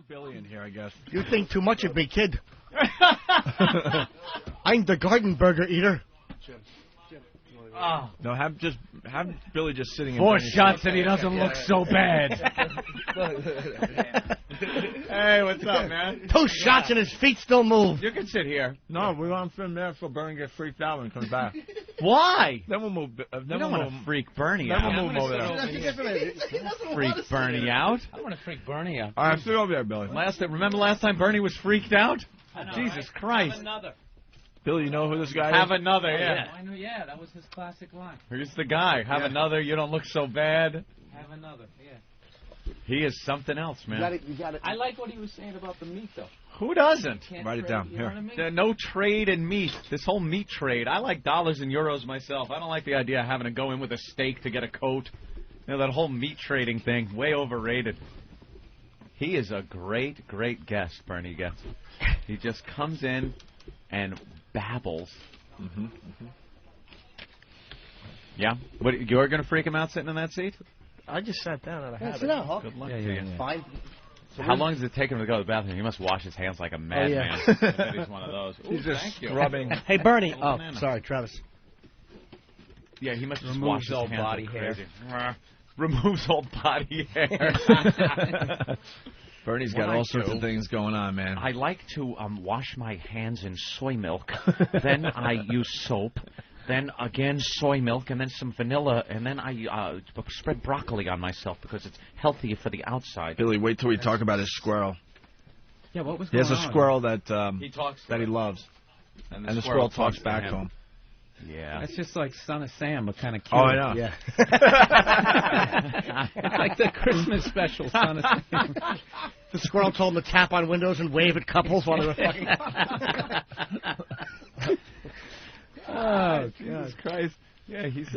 Bring Billy in here, I guess. You think too much of me, kid. I'm the garden burger eater. Jim. Oh. No, have Billy just sitting in 4 shots and he doesn't look so bad. Hey, what's up, man? 2 shots and his feet still move. You can sit here. No, we want him there so Burr gets freaked out when he comes back. Why? Then we'll move. You don't want to freak Bernie then out. We'll move over there. Freak Bernie out. I want to freak Bernie out. All right, sit over there, Billy. Remember last time Bernie was freaked out? Jesus Christ. Have another. Billy, you know who this guy Have is? another, yeah. I know, yeah, that was his classic line. Here's the guy. Have another. You don't look so bad. Have another, yeah. He is something else, man. You got it. I like what he was saying about the meat, though. Who doesn't? Write it down. You know what I mean? No trade in meat. This whole meat trade. I like dollars and euros myself. I don't like the idea of having to go in with a steak to get a coat. You know, that whole meat trading thing, way overrated. He is a great, great guest, Bernie gets. He just comes in and babbles. Yeah? You're going to freak him out sitting in that seat? I just sat down and I had Good luck to you. Fine. So How long does it take him to go to the bathroom? He must wash his hands like a madman. He's one of those. He's just thank you. scrubbing. Hey, Bernie. Oh, sorry, Travis. Yeah, he must just Removes wash his all hands body like hair. crazy. Removes all body hair. Bernie's got all sorts of things going on, man. I like to wash my hands in soy milk. Then I use soap. Then again soy milk, and then some vanilla, and then I spread broccoli on myself because it's healthy for the outside. Billy, wait till we talk about his squirrel. Yeah, what was He going has a on? squirrel that He talks to that he it. loves, and the squirrel talks back to him. Yeah. That's just like Son of Sam, but kind of cute. Oh, I know. Yeah. It's like the Christmas special, Son of Sam. The squirrel told him to tap on windows and wave at couples while they were fucking. Oh, Jesus Christ. Yeah, he's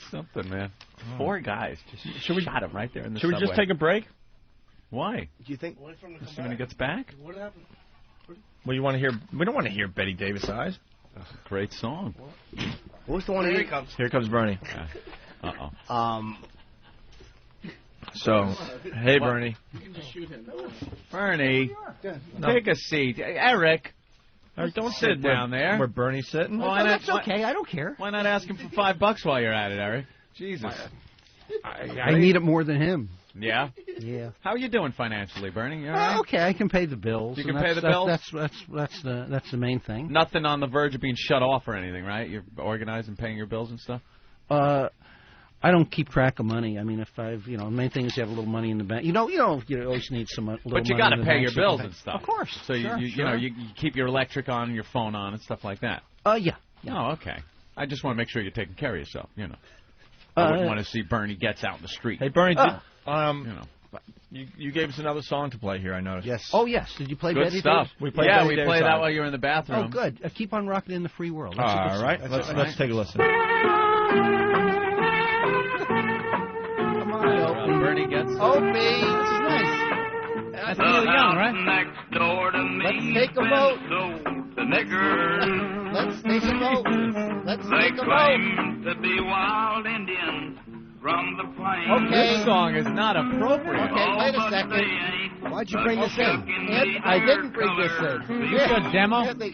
something, man. 4 guys just shot him right there in the Should we subway. just take a break? Why? Do you think? Just when he gets back? What happened? Well, you want to hear? We don't want to hear Betty Davis eyes. Great song. Who's the one? Here he comes. Here comes Bernie. Uh-oh. So, hey, Bernie. Bernie, No. take a seat. Eric, don't sit down there. Where Bernie's sitting? Why not? That's okay. I don't care. Why not ask him for $5 while you're at it, Eric? Jesus. I need it more than him. Yeah? Yeah. How are you doing financially, Bernie? You all right? Okay, I can pay the bills. You and can pay the that's- bills? That's the main thing. Nothing on the verge of being shut off or anything, right? You're organized and paying your bills and stuff? I don't keep track of money. I mean, if the main thing is you have a little money in the bank. You always need some little money. But you got to in the pay bank your so you bills can and stuff. Of course. So you keep your electric on, your phone on, and stuff like that. Yeah. Oh, okay. I just want to make sure you're taking care of yourself. I wouldn't want to see Bernie gets out in the street. Hey, Bernie, You you gave us another song to play here, I noticed. Yes. Oh, yes. Did you play Good Betty stuff. Davis? We played yeah, Betty we Davis played that song. while you were in the bathroom. Oh, good. Keep on rocking in the free world. That's All a good right, song. let's take a listen. Come on, Bernie gets Opie. This is nice. That's Neil Young, right? Next door to me. Let's take a vote. The niggers. Let's take a vote. Let's They take a vote. claim to be wild Indians from the plains. This song is not appropriate. Okay, wait a But they second. ain't Why'd you bring this in? Chucking I didn't bring this color. in. You got a demo? Let's take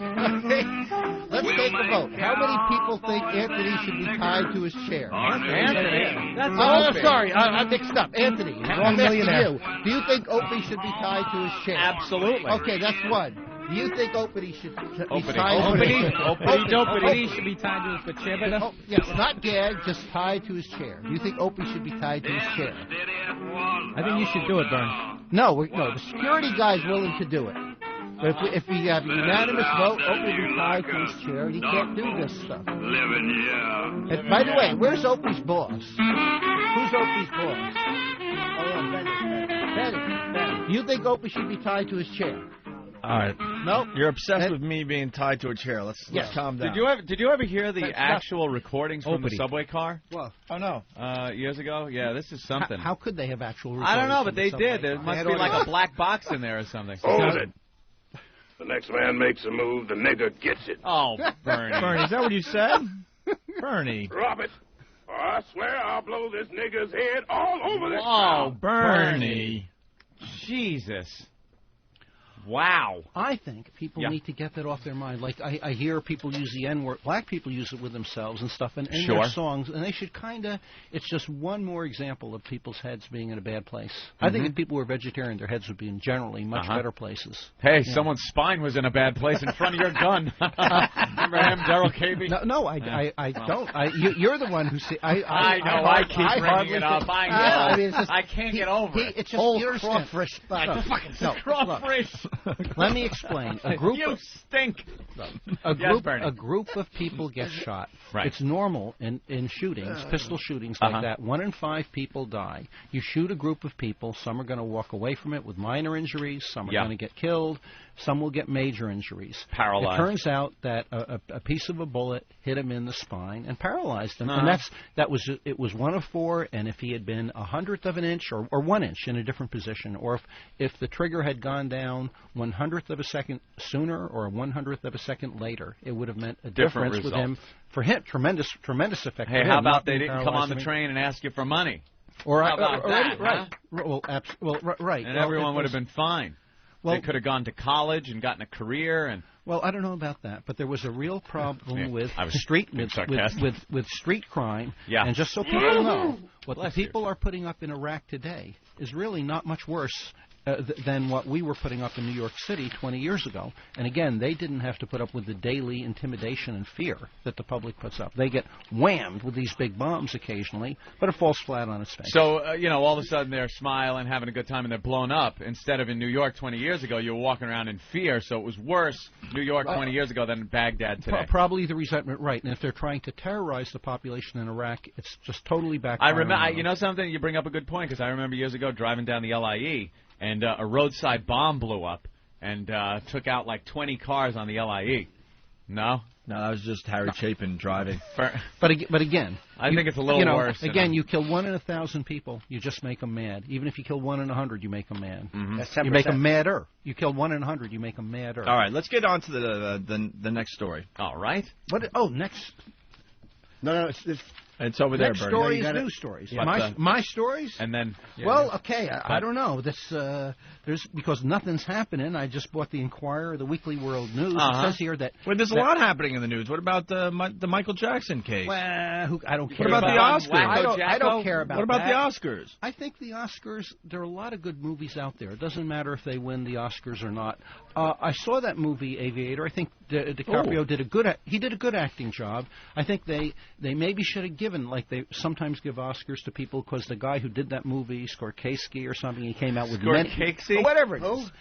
a vote. How many people think Anthony should be tied to his chair? Anthony. That's Oh, Opie. sorry. I mixed up. Anthony. Wrong millionaire. you. Do you think Opie should be tied to his chair? Absolutely. Okay, that's one. Do you think Opie should be Opie. tied to his chair? Opie should be tied to his pachibita. Oh, yes, not gagged, just tied to his chair. Do you think Opie should be tied to his chair? I think you should do it, Bernie. No, the security guy's willing to do it. But if we have a unanimous vote, Opie will be tied to his chair, and he can't do this stuff. Living, yeah. And by the way, where's Opie's boss? Who's Opie's boss? Benny. Do you think Opie should be tied to his chair? All right. Nope. You're obsessed with me being tied to a chair. Let's calm down. Did you ever hear the actual recordings from the Opie. subway car? Well, Oh, no. Years ago? Yeah, this is something. how could they have actual? I don't know, recordings but they from the did. subway There car? must be like a black box in there or something. Hold it. The next man makes a move, the nigger gets it. Oh, Bernie. Bernie, is that what you said? Bernie. Drop it, or I swear I'll blow this nigger's head all over this Oh, town. Bernie. Jesus. Wow. I think people need to get that off their mind. Like, I hear people use the N-word. Black people use it with themselves and stuff in their songs, and they should kind of... It's just one more example of people's heads being in a bad place. I think if people were vegetarian, their heads would be in generally much better places. Hey, someone's spine was in a bad place in front of your gun. Remember him, Daryl Cavey? No, I don't. You're the one who... I know, I keep bringing it up. I know. I can't get over it. It's just crawfish. Crawfish. Let me explain. You stink. A group of people get shot. Right. It's normal in shootings, pistol shootings like that. 1 in 5 people die. You shoot a group of people. Some are going to walk away from it with minor injuries. Some are going to get killed. Some will get major injuries. Paralyzed. It turns out that a piece of a bullet hit him in the spine and paralyzed him. And it was 1 of 4. And if he had been 1/100 of an inch or 1 inch in a different position, or if the trigger had gone down 1/100th of a second sooner or 1/100th of a second later, it would have meant a difference with him. For him, tremendous effect. Hey, how about they didn't come on the train and ask you for money? Or how about that? Right. And everyone would have been fine. They could have gone to college and gotten a career and. Well, I don't know about that, but there was a real problem with street crime. Yeah. And just so people know, what the people are putting up in Iraq today is really not much worse than what we were putting up in New York City 20 years ago. And again, they didn't have to put up with the daily intimidation and fear that the public puts up. They get whammed with these big bombs occasionally, but it falls flat on its face. So, all of a sudden they're smiling, having a good time, and they're blown up. Instead of in New York 20 years ago, you were walking around in fear, so it was worse New York 20 years ago than Baghdad today. Probably the resentment, right. And if they're trying to terrorize the population in Iraq, it's just totally backfiring. I remember, you know something? You bring up a good point, because I remember years ago driving down the LIE, and a roadside bomb blew up and took out like 20 cars on the LIE. No? No, that was just Harry Chapin driving. But again, I think it's a little worse. Again, you kill 1 in 1,000 people, you just make them mad. Even if you kill 1 in 100, you make them mad. Mm-hmm. That's 10%. You make them madder. You kill 1 in 100, you make them madder. All right, let's get on to the next story. All right. What? Oh, next. No, it's over there, Next Bernie. story is news stories. Yeah, my stories? And then... Well, okay, I don't know. There's because nothing's happening. I just bought the Inquirer, the Weekly World News. It says here that... Well, there's a lot happening in the news. What about the Michael Jackson case? Well, I don't care. What about the Oscars? I don't care about that. What about the Oscars? I think the Oscars, there are a lot of good movies out there. It doesn't matter if they win the Oscars or not. I saw that movie, Aviator. I think DiCaprio did a good acting job. I think they maybe should have given, like they sometimes give Oscars to people because the guy who did that movie, Scorsese or something, he came out with Scorsese? Or whatever it is.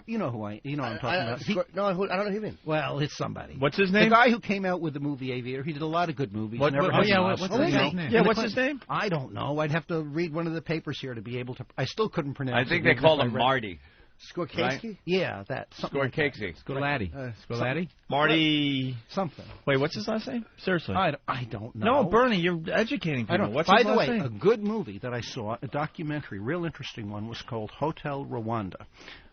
You know what I'm talking about. I don't know who he means. Well, it's somebody. What's his name? The guy who came out with the movie Aviator. He did a lot of good movies. What's his name? Yeah, what's his name? I don't know. I'd have to read one of the papers here to be able to. I still couldn't pronounce it. I think they called him Marty. Scorsese? Right? Yeah, that. Scorsese. Scolatti. Marty. Something. Wait, what's his last name? Seriously. I don't know. No, Bernie, you're educating people. What's By his the last way, name? a good movie that I saw, a documentary, real interesting one, was called Hotel Rwanda.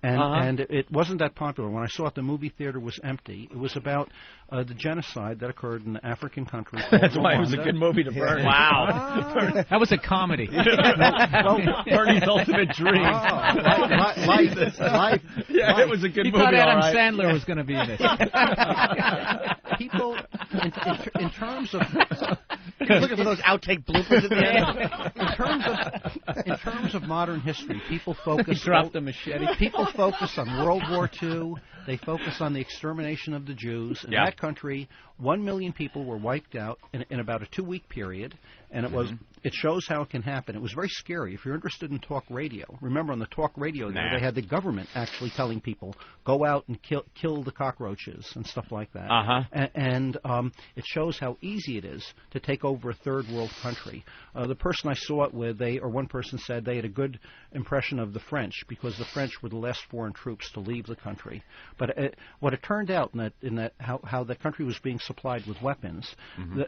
And it wasn't that popular. When I saw it, the movie theater was empty. It was about the genocide that occurred in the African country called That's why Rwanda. it was a good movie to burn. Wow. That was a comedy. Bernie's ultimate dream. Life. Yeah, it was a good He movie. thought Adam all right. Sandler was going to be in it. People, in terms of... Looking for those outtake bloopers at the end. In terms of modern history, people focus... He dropped a machete. People focus on World War II. They focus on the extermination of the Jews. In that country, 1 million people were wiped out in about a 2-week period, and it shows how it can happen. It was very scary. If you're interested in talk radio, remember on the talk radio there, they had the government actually telling people, go out and kill the cockroaches and stuff like that. And it shows how easy it is to take over a third world country. The person I saw it with, one person said they had a good impression of the French because the French were the last foreign troops to leave the country. But what it turned out in that how the country was being supplied with weapons,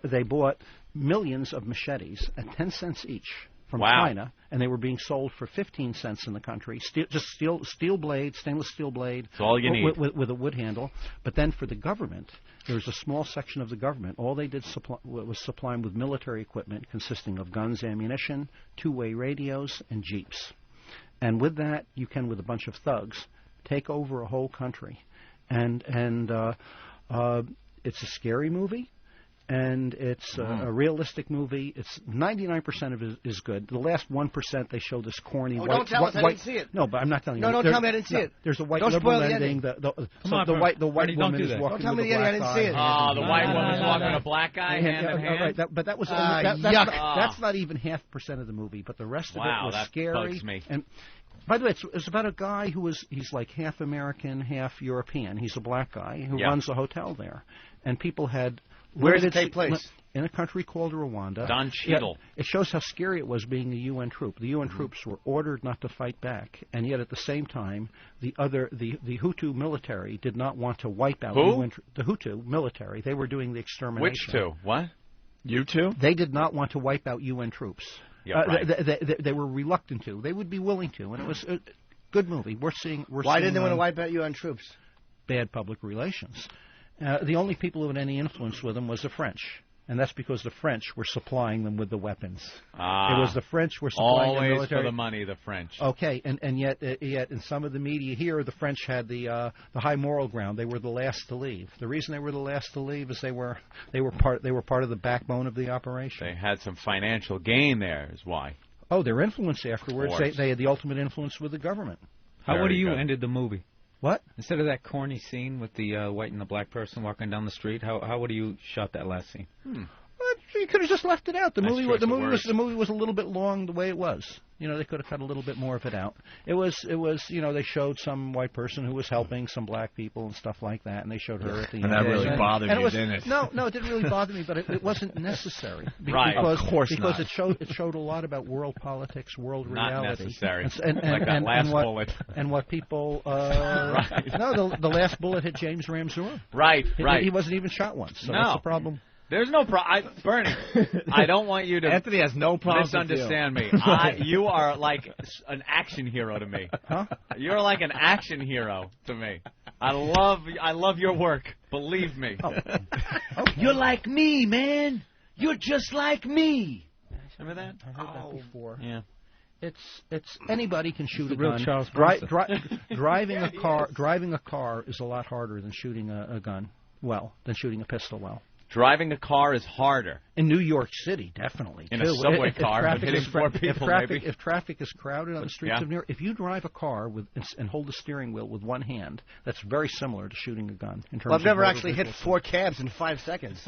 they bought millions of machetes at 10 cents each from China, and they were being sold for 15 cents in the country. Steel blade, stainless steel blade. That's all you need. With a wood handle. But then for the government, there was a small section of the government. All they did was supply them with military equipment consisting of guns, ammunition, two-way radios, and jeeps. And with that, you can, with a bunch of thugs, take over a whole country. And it's a scary movie. And it's a realistic movie. It's 99% of it is good. The last 1% they show this corny. Oh, don't tell us. I didn't see it. No, but I'm not telling you. No, don't tell me I didn't see it. There's a white don't liberal spoil the ending. The white woman is walking don't tell me with the a ending. black I didn't see guy. it. Oh, the white woman's walking with a black guy hand in hand. Right, but that was yuck. that's not even 0.5% of the movie. But the rest of it was scary. Bugs me. And by the way, it's about a guy he's like half American, half European. He's a black guy who runs a hotel there, and people had. Where does it take place? In a country called Rwanda. Don Cheadle. It shows how scary it was being a UN troop. The UN troops were ordered not to fight back, and yet at the same time, the Hutu military did not want to wipe out the Hutu military. They were doing the extermination. Which two? What? You two? They did not want to wipe out UN troops. Yeah, right. They were reluctant to. They would be willing to, and it was a good movie. Why didn't they want to wipe out UN troops? Bad public relations. The only people who had any influence with them was the French. And that's because the French were supplying them with the weapons. It was the French were supplying the military. Always for the money, the French. Okay, and yet in some of the media here, the French had the high moral ground. They were the last to leave. The reason they were the last to leave is they were part of the backbone of the operation. They had some financial gain there, is why. Oh, their influence afterwards. They had the ultimate influence with the government. How would you ended the movie? What? Instead of that corny scene with the white and the black person walking down the street, how would you shot that last scene? You could have just left it out. The movie was a little bit long the way it was. You know, they could have cut a little bit more of it out. It was they showed some white person who was helping some black people and stuff like that, and they showed her at the end. And that really bothered you, didn't it? No, it didn't really bother me, but it wasn't necessary. Right, because, of course because not. it showed a lot about world politics, world not reality. Not necessary. And like that last bullet. And what people... right. No, the last bullet hit James Ramseur. Right. He wasn't even shot once, so no. that's the problem. There's no problem. Bernie, I don't want you to Anthony has no problem misunderstand me. You are like an action hero to me. Huh? You're like an action hero to me. I love your work. Believe me. Oh. Okay. You're like me, man. You're just like me. Remember that? I heard that before. Yeah. It's anybody can shoot a real gun. Charles Driving a car is a lot harder than shooting a gun than shooting a pistol well. Driving a car is harder. In New York City, definitely. In a subway car, hitting four people, maybe. If traffic is crowded on the streets of New York, if you drive a car and hold the steering wheel with one hand, that's very similar to shooting a gun. I've never actually hit 4 cabs in 5 seconds.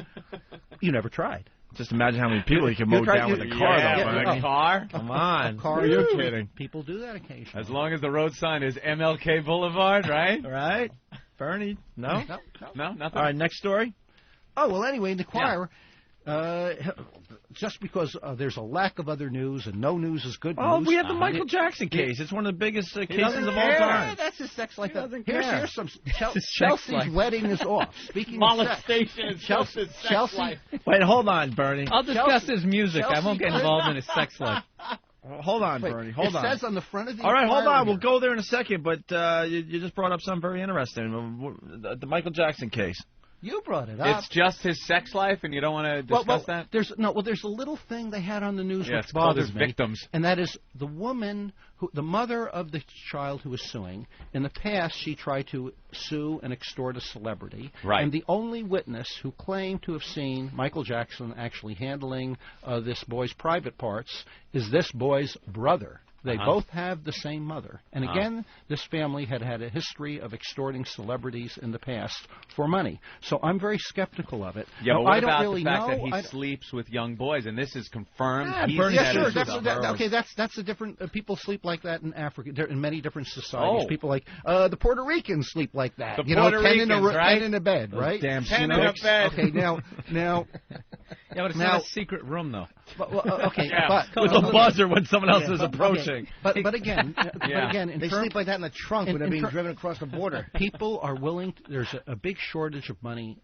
You never tried. Just imagine how many people you can mow down with a car, though. A car? Come on. You're kidding. People do that occasionally. As long as the road sign is MLK Boulevard, right? Right? Bernie? No? No, nothing. All right, next story. Oh, well, anyway, in the choir, just because there's a lack of other news and no news is good news. Oh, we have the Michael Jackson case. It's one of the biggest cases of all time. That's his sex life. Here's some Chelsea's wedding is off. Speaking molestation of sex, Chelsea. Wait, hold on, Bernie. I'll discuss his music. I won't get involved in his sex life. Hold on, Bernie. Hold on. It says on the front of the All right, hold on. We'll go there in a second, but you just brought up something very interesting. The Michael Jackson case. You brought it up. It's just his sex life, and you don't want to discuss that? There's a little thing they had on the news which it's called bothers his me, victims. and that is the woman, the mother of the child who was suing. In the past, she tried to sue and extort a celebrity, right? And the only witness who claimed to have seen Michael Jackson actually handling this boy's private parts is this boy's brother. They both have the same mother. And again, this family had a history of extorting celebrities in the past for money. So I'm very skeptical of it. Yeah, now, but what I don't about really the fact know. that he sleeps with young boys, and this is confirmed? Sure. That's a different... people sleep like that in Africa. They're in many different societies. Oh. People like... the Puerto Ricans sleep like that. The Puerto Ricans, 10 in a bed, right? Damn 10 in a bed. Okay, now... Yeah, but it's not a secret room, though. Okay, with a buzzer when someone else is approaching. Okay. But again, they sleep like that in the trunk when they're being driven across the border. People are willing. There's a big shortage of money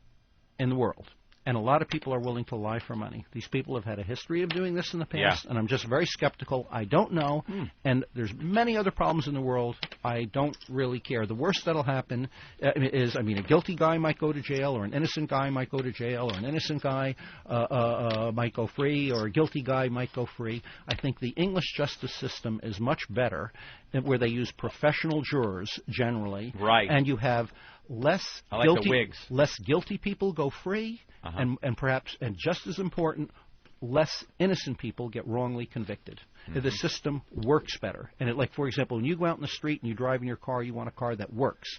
in the world, And a lot of people are willing to lie for money. These people have had a history of doing this in the past, and I'm just very skeptical. I don't know, and there's many other problems in the world. I don't really care. The worst that'll happen is, a guilty guy might go to jail, or an innocent guy might go to jail, or an innocent guy might go free, or a guilty guy might go free. I think the English justice system is much better, where they use professional jurors generally, right? And you have less guilty people go free. And perhaps, and just as important, less innocent people get wrongly convicted. The system works better. And for example, when you go out in the street and you drive in your car, you want a car that works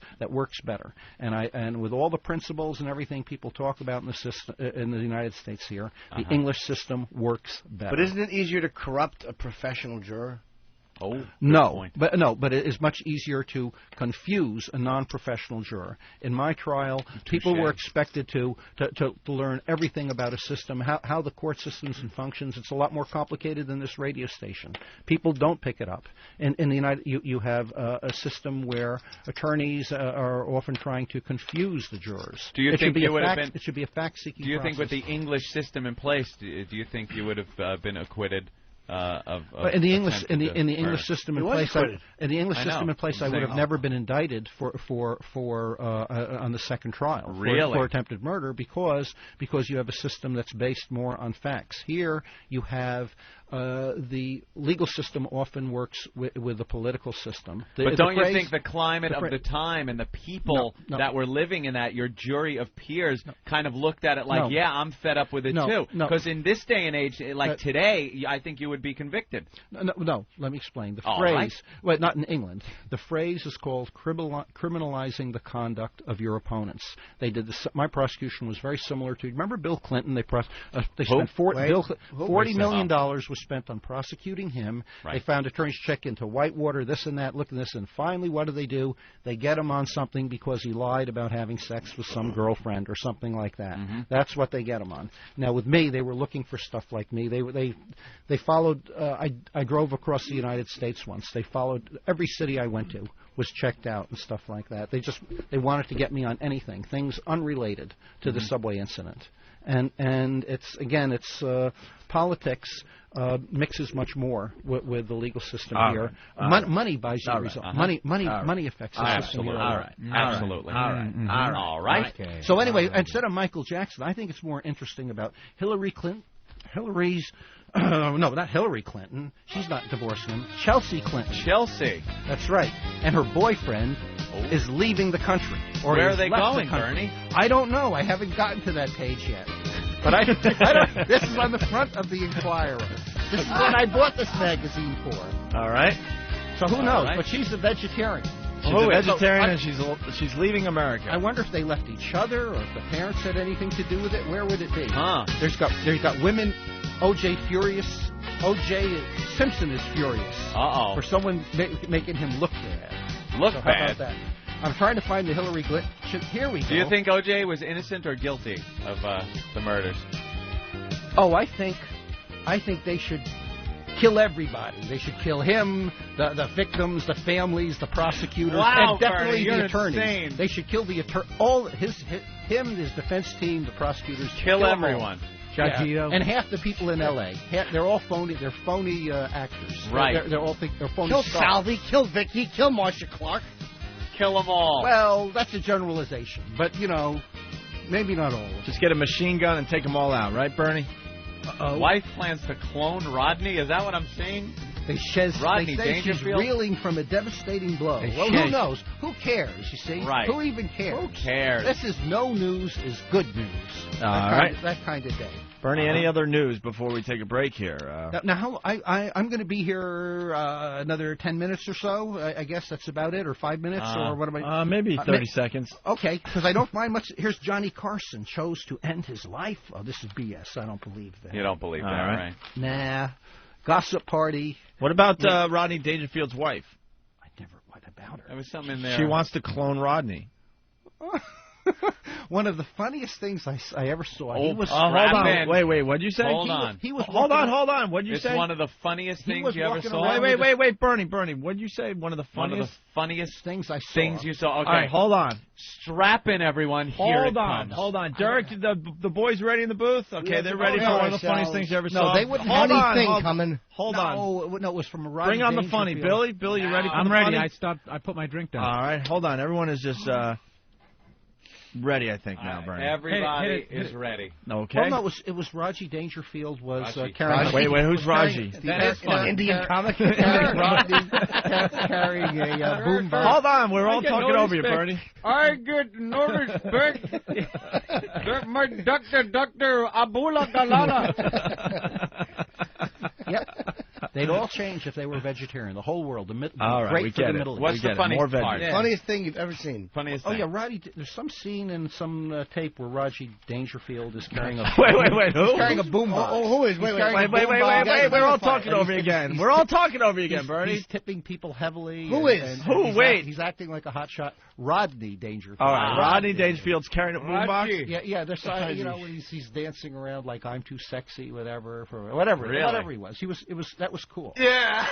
better. And with all the principles and everything people talk about in the system in the United States here, the English system works better. But isn't it easier to corrupt a professional juror? No, but it is much easier to confuse a non-professional juror. In my trial, people were expected to learn everything about a system, how the court systems and functions. It's a lot more complicated than this radio station. People don't pick it up. In the United, you have a system where attorneys are often trying to confuse the jurors. Do you think it should be a fact-seeking process. Do you think with the English system in place, do you think you would have been acquitted? In the English system in place, I would have never been indicted for on the second trial for attempted murder because you have a system that's based more on facts. Here you have the legal system often works with the political system. But don't you think the climate of the time and the people that were living in that, your jury of peers, kind of looked at it like, yeah, I'm fed up with it too? Because in this day and age, like today, I think you would be convicted. No, let me explain. The phrase, well, not in England. The phrase is called criminalizing the conduct of your opponents. They did this. My prosecution was very similar to. Remember Bill Clinton? They spent $40 million was spent on prosecuting him. Right. They found attorneys check into Whitewater, this and that, look at this, and finally, what do? They get him on something because he lied about having sex with some girlfriend or something like that. That's what they get him on. Now, with me, they were looking for stuff like me. They followed. I drove across the United States once. They followed every city I went to was checked out and stuff like that. They wanted to get me on anything, things unrelated to the subway incident. And it's politics mixes much more with the legal system here. Money buys you result. Money affects the system here. Absolutely. All right. Okay. So anyway, instead of Michael Jackson, I think it's more interesting about Hillary Clinton. No, not Hillary Clinton. She's not divorcing him. Chelsea Clinton. Chelsea. That's right. And her boyfriend is leaving the country. Or where are they going, Bernie? I don't know. I haven't gotten to that page yet. But I don't. This is on the front of the Inquirer. This is what I bought this magazine for. All right. So who knows? Right. But she's a vegetarian. She's a vegetarian, and she's leaving America. I wonder if they left each other, or if the parents had anything to do with it. Where would it be? There's got women. O.J. furious. O.J. Simpson is furious. For someone making him look bad. Look bad. How about that? I'm trying to find the Hillary Clinton. Here we go. Do you think O.J. was innocent or guilty of the murders? Oh, I think they should kill everybody. They should kill him, the victims, the families, the prosecutors, and definitely the attorneys. Insane. They should kill the him, his defense team, the prosecutors. Kill everyone. And half the people in L.A. They're all phony. They're phony actors. Right. They're phony. Kill stars. Salvi. Kill Vicky. Kill Marcia Clark. Kill them all. Well, that's a generalization, but maybe not all. Just get a machine gun and take them all out, right, Bernie? Wife plans to clone Rodney. Is that what I'm saying? They say she's reeling from a devastating blow. Well, who knows? Who cares, you see? Right. Who even cares? Who cares? This is no news is good news. That kind of day. Bernie, any other news before we take a break here? Now, I'm going to be here another 10 minutes or so. I guess that's about it, or 5 minutes, or what am I? Maybe 30 seconds. Okay, because I don't find much. Here's Johnny Carson chose to end his life. Oh, this is BS. I don't believe that. You don't believe that, right? Nah. Gossip party. What about Rodney Dangerfield's wife? What about her? There was something in there. She wants to clone Rodney. One of the funniest things I ever saw. Oh, He was hold on. Wait. What'd you say? Hold on. He was Hold on. What'd you It's say? one of the funniest He things was you ever walking saw. around Wait, Bernie. What'd you say? One of the One of funniest the funniest things I saw. things you saw. Okay, All right, hold on. strap in, everyone. Here it comes. Hold on. Derek, the boys ready in the booth? Okay, they're ready for one of the funniest things you ever saw. No, they wouldn't hold have on, anything coming. Hold on. No, it was from a Rodney Bring on the funny. Dangerfield. Billy, you ready for I'm the ready. funny? I put my drink down. All right, hold on. Everyone is just ready, I think, now, Bernie. Everybody is ready. Okay. Well, no, it was Raji Dangerfield was Raji. carrying. Wait, who's Raji? That's funny. Indian comic. carrying a boom box. Hold on, we're all talking over you, Bernie. I get no respect. My Dr. Abula Galana. Yep. They'd all change if they were vegetarian. The whole world. All right, great we for get the it. Middle East. What's the funniest More veggies. part? Funniest thing you've ever seen. Funniest Oh thing. yeah, Roddy. There's some scene in some tape where Raji Dangerfield is carrying a Wait, who? carrying a boombox. Who is? Wait. Wait, we're all talking over you again. We're all talking over you again, Bernie. He's tipping people heavily. Who is? Who? Wait. He's acting like a hotshot. Rodney Dangerfield. All right, Rodney Dangerfield's carrying a boombox. Yeah. There's when he's dancing around like I'm too sexy, whatever he was. That was cool. Yeah.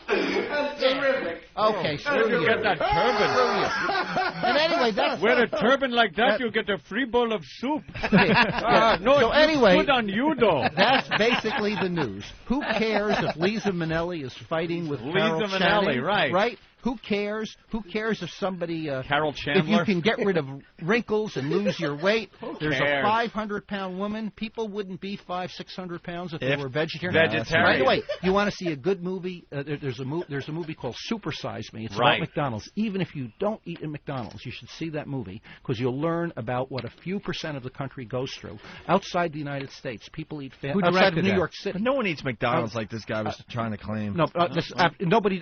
That's terrific. Okay, so You get that turban. And anyway, that's Wear a turban like that, you get a free bowl of soup. yeah. No, So it's anyway, good on you, though. that's basically the news. Who cares if Lisa Minnelli is fighting with Carol Lisa Minnelli, Channing, right. Who cares? Who cares if somebody Carol if Chandler. you can get rid of wrinkles and lose your weight? There's cares? a 500-pound woman. People wouldn't be 500-600 pounds if they were vegetarian. Vegetarian. By the way, you want to see a good movie? There's a movie called Super Size Me. It's Right. about McDonald's. Even if you don't eat at McDonald's, you should see that movie because you'll learn about what a few percent of the country goes through. Outside the United States, people eat Who outside directed of New that? York City. But no one eats McDonald's like this guy was trying to claim. No,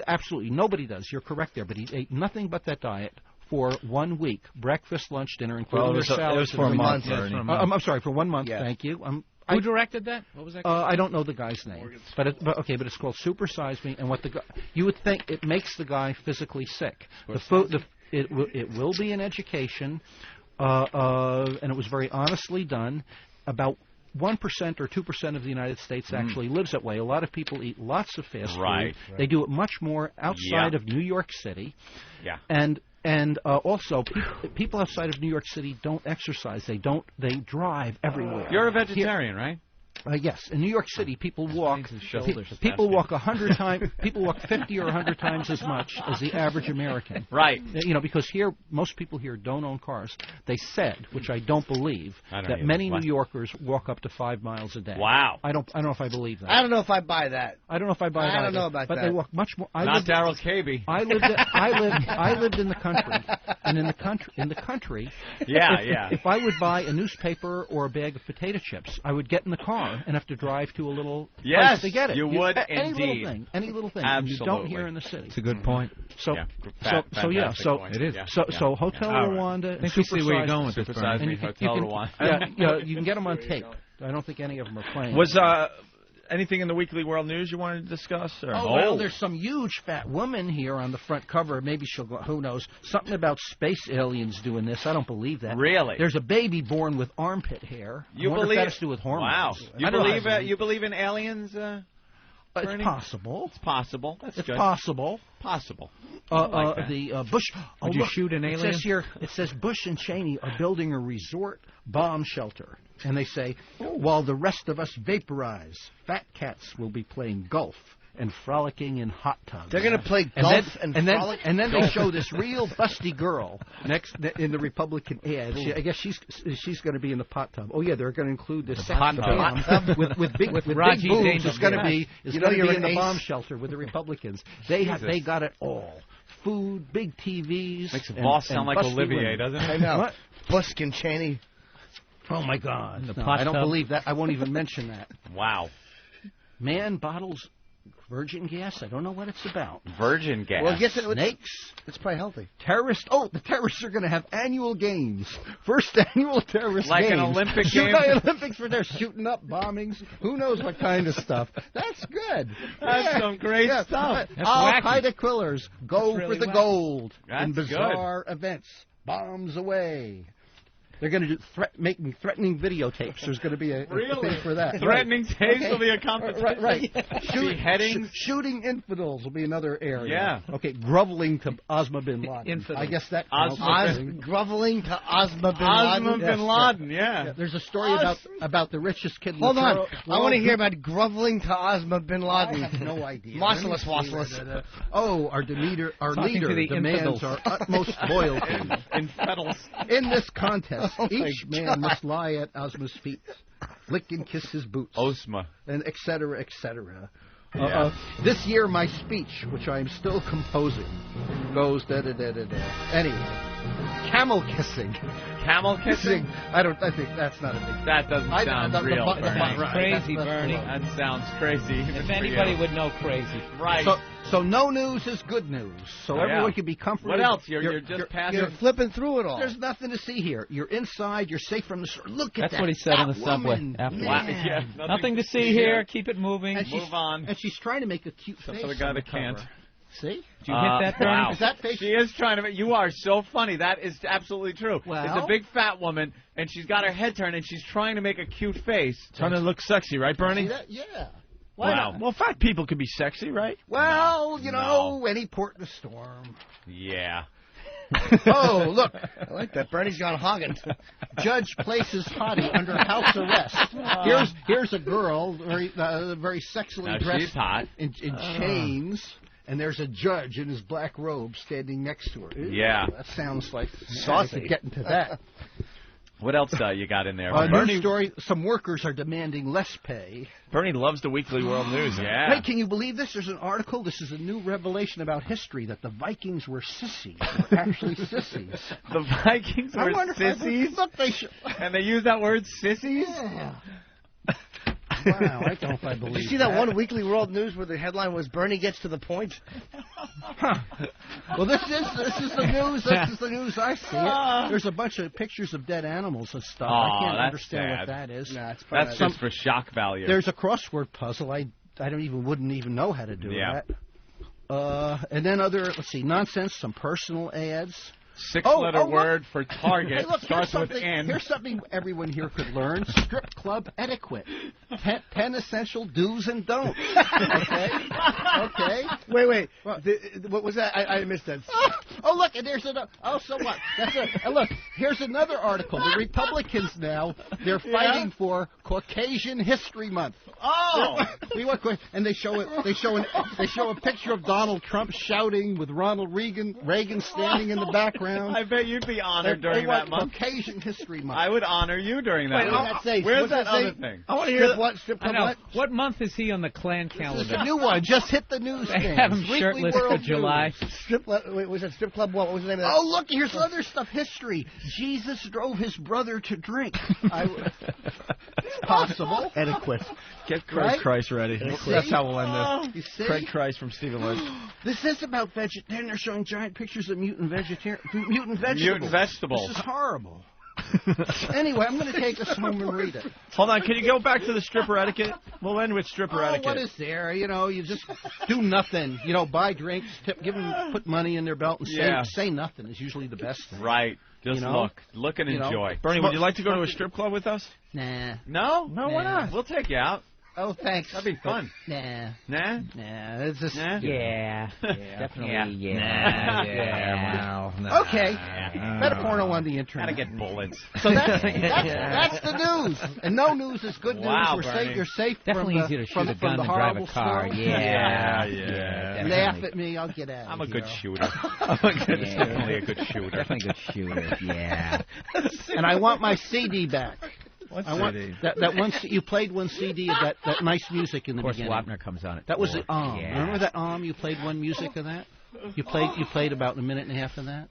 absolutely nobody does. You're correct there. But he ate nothing but that diet for 1 week: breakfast, lunch, dinner, including Well, their it salads. was for a and month, everything. Bernie. I'm sorry, for 1 month. Yeah. Thank you. Who directed that? What was that? I don't know the guy's name, but it's called Super Size Me. And what you would think it makes the guy physically sick. The food, it will be an education, and it was very honestly done. About 1% or 2% of the United States actually lives that way. A lot of people eat lots of fast Right. food. They do it much more outside of New York City. Yeah. And also, people outside of New York City don't exercise. They drive everywhere. You're a vegetarian, right? Yes, in New York City, people walk. his shoulders. People walk 100 times. People walk 50 or 100 times as much as the average American. Right. Because here, most people here don't own cars. They said, which I don't believe, I don't that either. many What? New Yorkers walk up to 5 miles a day. Wow. I don't know if I believe that. I don't know if I buy that. I don't know if I buy that. I don't know either, about but that. they walk much more. Not Daryl Cabey. I lived in the country, and in the country. Yeah. If I would buy a newspaper or a bag of potato chips, I would get in the car and have to drive to a little Yes, place to get it. you would any indeed. Any little thing. Absolutely. You don't hear in the city. It's a good point. So, Yeah. fantastic point. It is. Yeah. so Hotel All right. Rwanda. I and think we see where you're Supersized- going with this, Super Bernie. Size Me, Hotel Rwanda. you can get them on tape. I don't think any of them are playing. Was anything in the Weekly World News you wanted to discuss? Or? Oh, well, there's some huge fat woman here on the front cover. Maybe she'll go, who knows, something about space aliens doing this. I don't believe that. Really? There's a baby born with armpit hair. You I wonder believe if that has to do with hormones. Wow. I don't know. You believe in aliens? It's Bernie? possible. It's possible. That's It's good. possible. Possible. like that. The Bush. Would you shoot an It alien? says here. It says Bush and Cheney are building a resort bomb shelter, and they say, while the rest of us vaporize, fat cats will be playing golf and frolicking in hot tubs. They're going to play And golf then, and frolic. and then they show this real busty girl next in the Republican ad. I guess she's going to be in the pot tub. Oh yeah, they're going to include this hot tub with big Raji boobs. It's going to be you're in an the ace. bomb shelter with the Republicans. They got it all: food, big TVs. Makes the and- boss and sound like busty Olivier, women. doesn't it? I know. What? Busk and Cheney. Oh my God! The No, pot I don't tub. believe that. I won't even mention that. Wow. Man bottles Virgin gas? I don't know what it's about. Virgin gas. Well, I guess Snakes? it's probably healthy. Terrorists? Oh, the terrorists are going to have annual games. First annual terrorist Like games. an Olympic Shoot game? Olympics for their shooting up bombings. Who knows what kind of stuff. That's good. That's some great stuff. Al-Qaeda killers go really for the wacky. gold That's in bizarre events. Bombs away. They're going to do making threatening videotapes. There's going to be a thing for that. Threatening tapes Okay. will be a competition. Right. Beheadings. Shooting infidels will be another area. Yeah. Okay, groveling to Osama bin Laden. Infidels. I guess that Groveling to Osama bin Laden. Osama bin Laden, yeah. There's a story about the richest kid in Hold the on. world. I want to hear about groveling to Osama bin Laden. I have no idea. Wassailus. Oh, our leader Talking to the demands infidels. our utmost loyalty. Infidels. In this contest, each my man must lie at Osma's feet, lick and kiss his boots, Osma. and et cetera, et cetera. Yeah. This year, my speech, which I am still composing, goes da-da-da-da-da. Anyway, camel kissing. Camel kissing? I think that's not a big. That doesn't sound real, Bernie. Crazy, Bernie. That sounds crazy. even If for anybody you. would know crazy. Right. So no news is good news. So Yeah. everyone can be comfortable. What else? You're just passing. You're flipping through it all. There's nothing to see here. You're inside. You're safe from the storm. Look at That's that. what he said on the fat subway woman. afterwards. Wow. Yeah. Yeah, Nothing to see here. Keep it moving. And Move on. And she's trying to make a cute Except face. for the guy on that cover. can't. See? Did you hit that, Bernie? Wow. Is that face? She is trying to. You are so funny. That is absolutely true. Well? It's a big fat woman, and she's got her head turned, and she's trying to make a cute face. Trying to look sexy, right, Bernie? See that? Yeah. Wow. Well, fat people can be sexy, right? Well, you know, any port in a storm. Yeah. Oh, look. I like that. Bernie's gone hogging. Judge places hottie under house arrest. Here's a girl, very sexily Now dressed she's hot. in chains, and there's a judge in his black robe standing next to her. Ew, Yeah. that sounds like Saucy. Getting to that. What else you got in there? News story: some workers are demanding less pay. Bernie loves the Weekly World News. Yeah. Wait, can you believe this? There's an article. This is a new revelation about history that the Vikings were sissies. They were actually sissies. The Vikings I were wonder sissies, Look, they should. and they use that word sissies. Yeah. Wow, I don't know if I believe. Did you see that one Weekly World News where the headline was Bernie gets to the point? Well, this is the news. This is the news I see. It. There's a bunch of pictures of dead animals and stuff. I can't that's understand sad. what that is. Nah, it's That's just for shock value. There's a crossword puzzle. I wouldn't even know how to do that. And then let's see, nonsense, some personal ads. Six-letter word for Target. Hey, look, starts with N. Here's something everyone here could learn: strip club etiquette. 10 essential do's and don'ts. Okay. Wait. What? What was that? I missed that. Oh, look, and there's another. Oh, so what? That's it. And look, here's another article. The Republicans now, they're fighting for Caucasian History Month. Oh! We want, and they show a picture of Donald Trump shouting with Ronald Reagan standing in the background. I bet you'd be honored during that month. Caucasian History Month. I would honor you during that Wait, month. where's Where's that other thing? I want to hear what? Strip I club know. what? What month is he on the Klan This calendar? is a new one. Just hit the news. They have him Weekly shirtless World for July. Wait, was that Strip Club what? What was the name of that? Oh, look, here's other stuff. History. Jesus drove his brother to drink. Possible. Etiquette. Get Craig Right? Christ ready. That's how we'll end this. You see? Craig Christ from Stephen Lynch. This is about vegetarian. They're showing giant pictures of mutant vegetables. Mutant vegetables. This is horrible. Anyway, I'm going to take this home and read it. Hold on, can you go back to the stripper etiquette? We'll end with stripper etiquette. What is there? You know, you just do nothing. You know, buy drinks, give them, put money in their belt, and say nothing is usually the best thing. Right. Just You know? look and enjoy. Bernie, would you like to go to a strip club with us? Nah. No? No, why not? We'll take you out. Oh, thanks. That'd be fun. Nah. Nah? Nah. It's just. Nah? Yeah. Definitely. Wow. Okay. Better porno on the internet. Gotta get bullets. So that's the news. And no news is good news. Wow, We're Bernie. safe. You're safe Definitely from the, easier to from, shoot a from gun the than drive a horrible car. storm. Yeah. Laugh at me. I'll get out. I'm a good shooter. Definitely a good shooter. Definitely a good shooter. Yeah. And I want my CD back. What's I want that one. You played one CD of that nice music in the Of course, beginning. Wapner comes on it. That was the Yeah. Remember that You played one music of that. You played about a minute and a half of that.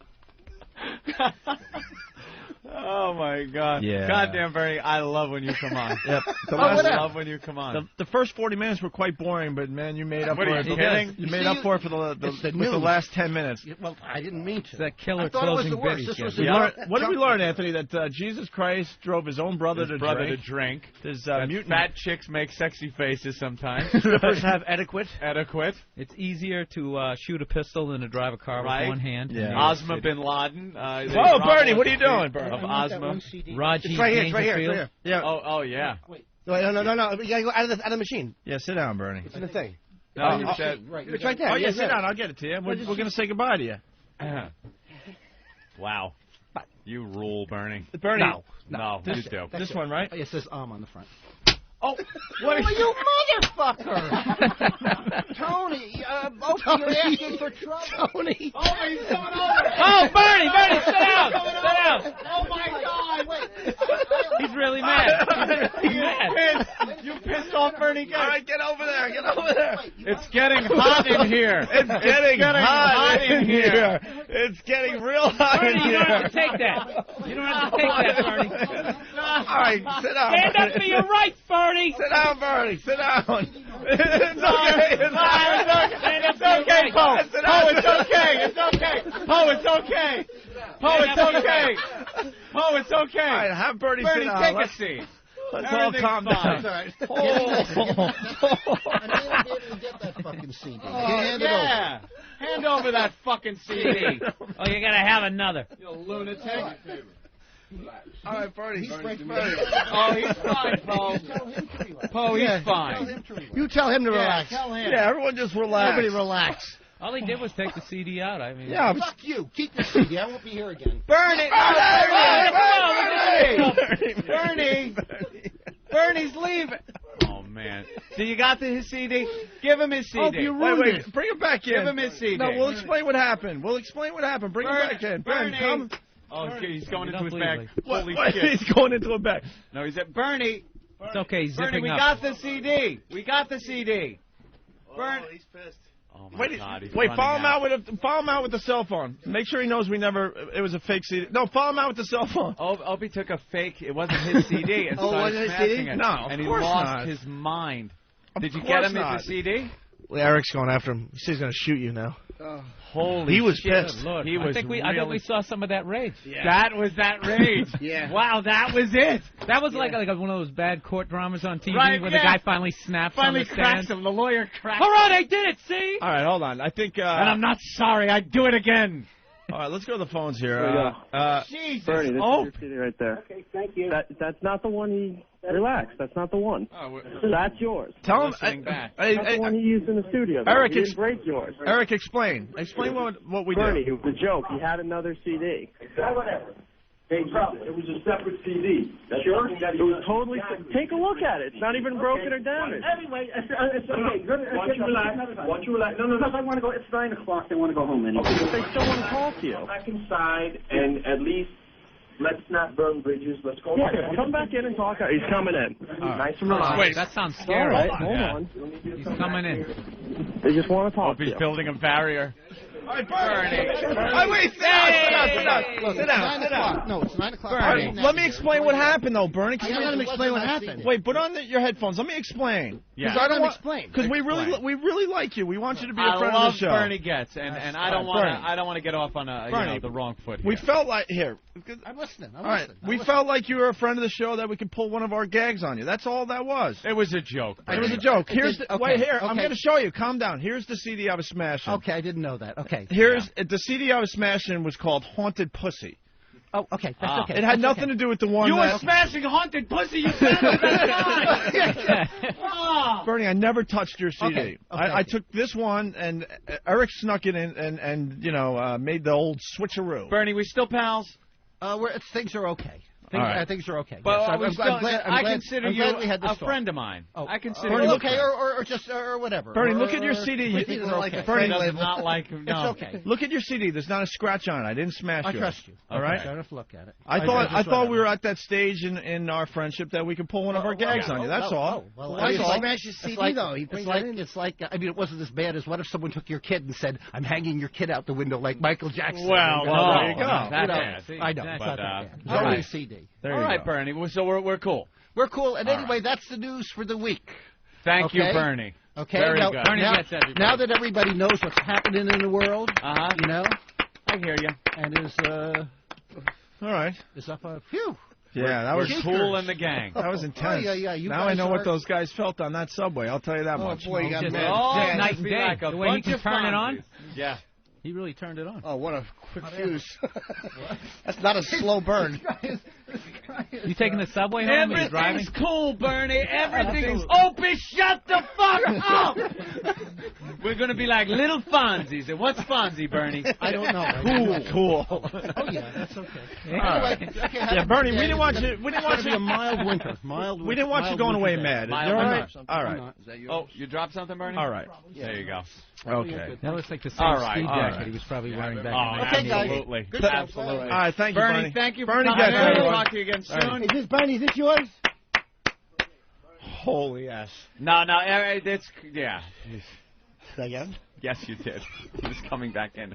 Oh, my God. Yeah. Goddamn, Bernie, I love when you come on. Yep. I love when you come on. The first 40 minutes were quite boring, but man, you made up What for are it. you kidding? You made up for it for the last 10 minutes. Well, I didn't mean to. It's that killer I thought it was closing the worst. bit This he's was got. the What did we learn, Anthony? That Jesus Christ drove his own brother to drink. There's mutant fat chicks make sexy faces sometimes. Strippers have adequate. It's easier to shoot a pistol than to drive a car with one hand. Yeah. Osama bin Laden. Oh, Bernie, what are you doing, Bernie? Of Osama. Raji It's right here. It's right here. Dangerfield. Yeah. Oh, yeah. Wait, no. You gotta go out of the machine. Yeah, sit down, Bernie. It's in the thing. No, you said. It's right there. Oh, yeah, sit down. I'll get it to you. We're going to say goodbye to you. Wow. You rule, Bernie. Bernie. No, you do. This one, right? It says on the front. Oh, what are you motherfucker? Tony, Opie, you're asking for trouble. Tony. Oh, he's coming over. Oh, Bernie, sit down. Sit down. Oh, my God. Wait. He's really mad. He's mad. You pissed off Bernie Gates. All right, get over there. Get over there. It's getting hot in here. It's getting hot in here. It's getting real hot in Bernie, you here. don't have to take that. You don't have to take that, Bernie. All right, sit down. Stand up for your rights, Bernie. Sit down, Bernie. Sit down. It's okay. It's okay, Poe. Poe, it's okay. It's okay. Poe, it's okay. Poe, it's okay. Poe, it's okay. All right, have Bernie sit down. Take a seat. Let's all calm down. I didn't be able to get that fucking CD. Yeah. Hand over that fucking CD. Oh, you gotta have another. You lunatic. All right, Bernie. Oh, he's fine, Poe. Poe, he's fine. You tell him to relax. Tell him. Yeah, everyone just relax. Everybody relax. All he did was take the CD out. I mean, Yeah, Fuck you. Keep the CD. I won't be here again. Burn it! Bernie! Bernie's leaving. Oh, man. So you got his CD? Give him his CD. Hope you ruined it. Bring him back in. Give him his CD. No, we'll explain what happened. Bring him back in. Bernie. Come. Oh, okay, he's going You into don't his bag. believe Holy What? shit. He's going into a bag. No, he's at Bernie. it's okay. He's Bernie, zipping we up. got the CD. We got the CD. Bernie. He's pissed. Oh, my God. He's Wait, running follow him out with the cell phone. Make sure he knows it was a fake CD. No, follow him out with the cell phone. Opie took a fake. It wasn't his CD. And started wasn't his smashing CD? it. No, of and he course lost not. his mind. Did you Of get course him not. his CD? Well, Eric's going after him. He says he's going to shoot you now. Holy He was shit. pissed. Lord, He I was think we really... saw some of that rage. That was that rage. Yeah. Wow, that was it. That was like one of those bad court dramas on TV Right, where yeah. the guy finally snaps Finally on the cracks stand. him. The lawyer cracks All right, him. I did it. See? All right, hold on. I think. And I'm not sorry. I'd do it again. All right, let's go to the phones here. Jesus. Bernie, this Oh. is your CD right there. Okay, thank you. That's not the one he... Relax, that's not the one. Oh, That's yours. Tell him. Listening back. That's the one he used in the studio. Eric, he didn't break yours. Eric, explain. Explain what we Bernie, did. it was a joke. He had another CD. Whatever. Hey, drop it. It was a separate CD. Sure? It was totally... Take a look at it. It's not even broken or damaged. Anyway, it's okay. Good. Why don't you relax? Why don't you relax? No. Because I want to go. It's 9 o'clock. They want to go home anyway. Okay, but they still want to talk to you. Back inside and at least let's not burn bridges. Let's go. Yeah, come back in and talk. He's coming in. Nice and relaxed. Wait, that sounds All scary. right, hold on. He's coming in. They just want to talk to Opie's you. building a barrier. All right, Bernie. Wait, sit down. Sit down. No, it's 9 o'clock. All right, let me explain what happened, though, Bernie. I gotta let him explain what happened. Wait, put on your headphones. Let me explain. Yeah. I don't explain. Because we really like you. We want you to be a I friend love of the show. Bernie Getz, and I don't want to get off on the wrong foot here. We felt like I'm listening. All right, we felt like you were a friend of the show that we could pull one of our gags on you. That's all that was. It was a joke. It was a joke. Wait here. I'm okay. going to show you. Calm down. Here's the CD I was smashing. Okay, I didn't know that. Okay. Here's the CD I was smashing was called Haunted Pussy. Oh, okay. That's okay. It had nothing to do with the one You were that... smashing haunted pussy. You said it was Bernie, I never touched your CD. Okay. I took this one, and Eric snuck it in and made the old switcheroo. Bernie, we still pals? Things are okay. Things are okay. But yes, I consider you a talk. friend of mine. Oh, I consider Bernie, you okay, or whatever. Bernie, look at your CD. Bernie does not like him. No. It's okay. Look at your CD. There's not a scratch on it. I didn't smash it. I trust you. All right. Fair enough. Look at it. I thought we were at that stage in our friendship that we could pull one of our gags on you. That's all. Why did you smash his CD though? It's like I mean, it wasn't as bad as what if someone took your kid and said, "I'm hanging your kid out the window like Michael Jackson." Well, there you go. I know. It's not that bad. All right, CD. All right, Bernie. So we're cool. We're cool. And anyway, that's the news for the week. Thank you, Bernie. Okay. Very now, good. Bernie gets everybody. Now that everybody knows what's happening in the world, you know, I hear you. And all right. Is up a phew. Yeah, that was cool in the gang. That was intense. Yeah. Now I know what those guys felt on that subway. I'll tell you that much. Oh boy, you got mad. Night and day. The way he can turn it on. Yeah. He really turned it on. Oh, what a quick fuse. That's not a slow burn. You taking the subway home? Or you driving? Everything's cool, Bernie. Everything's... Opie, shut the fuck up! We're going to be like little Fonzies. And what's Fonzie, Bernie? I don't know. Cool. Oh, yeah, that's okay. Anyway, yeah, Bernie, we didn't want you... We didn't want you... a mild winter. We didn't want you going away mad. You all right? All right. Oh, you dropped something, Bernie? All right. There you go. Okay. That looks like the same speed jacket he was probably wearing back in the absolutely. Good Absolutely. All right, thank you, Bernie. Thank you. Bernie, Bernie, get we'll talk to you again soon. Is this Bernie? Is this yours? Holy ass. No, it's... Yeah. Again? Yes, you did. He's coming back in.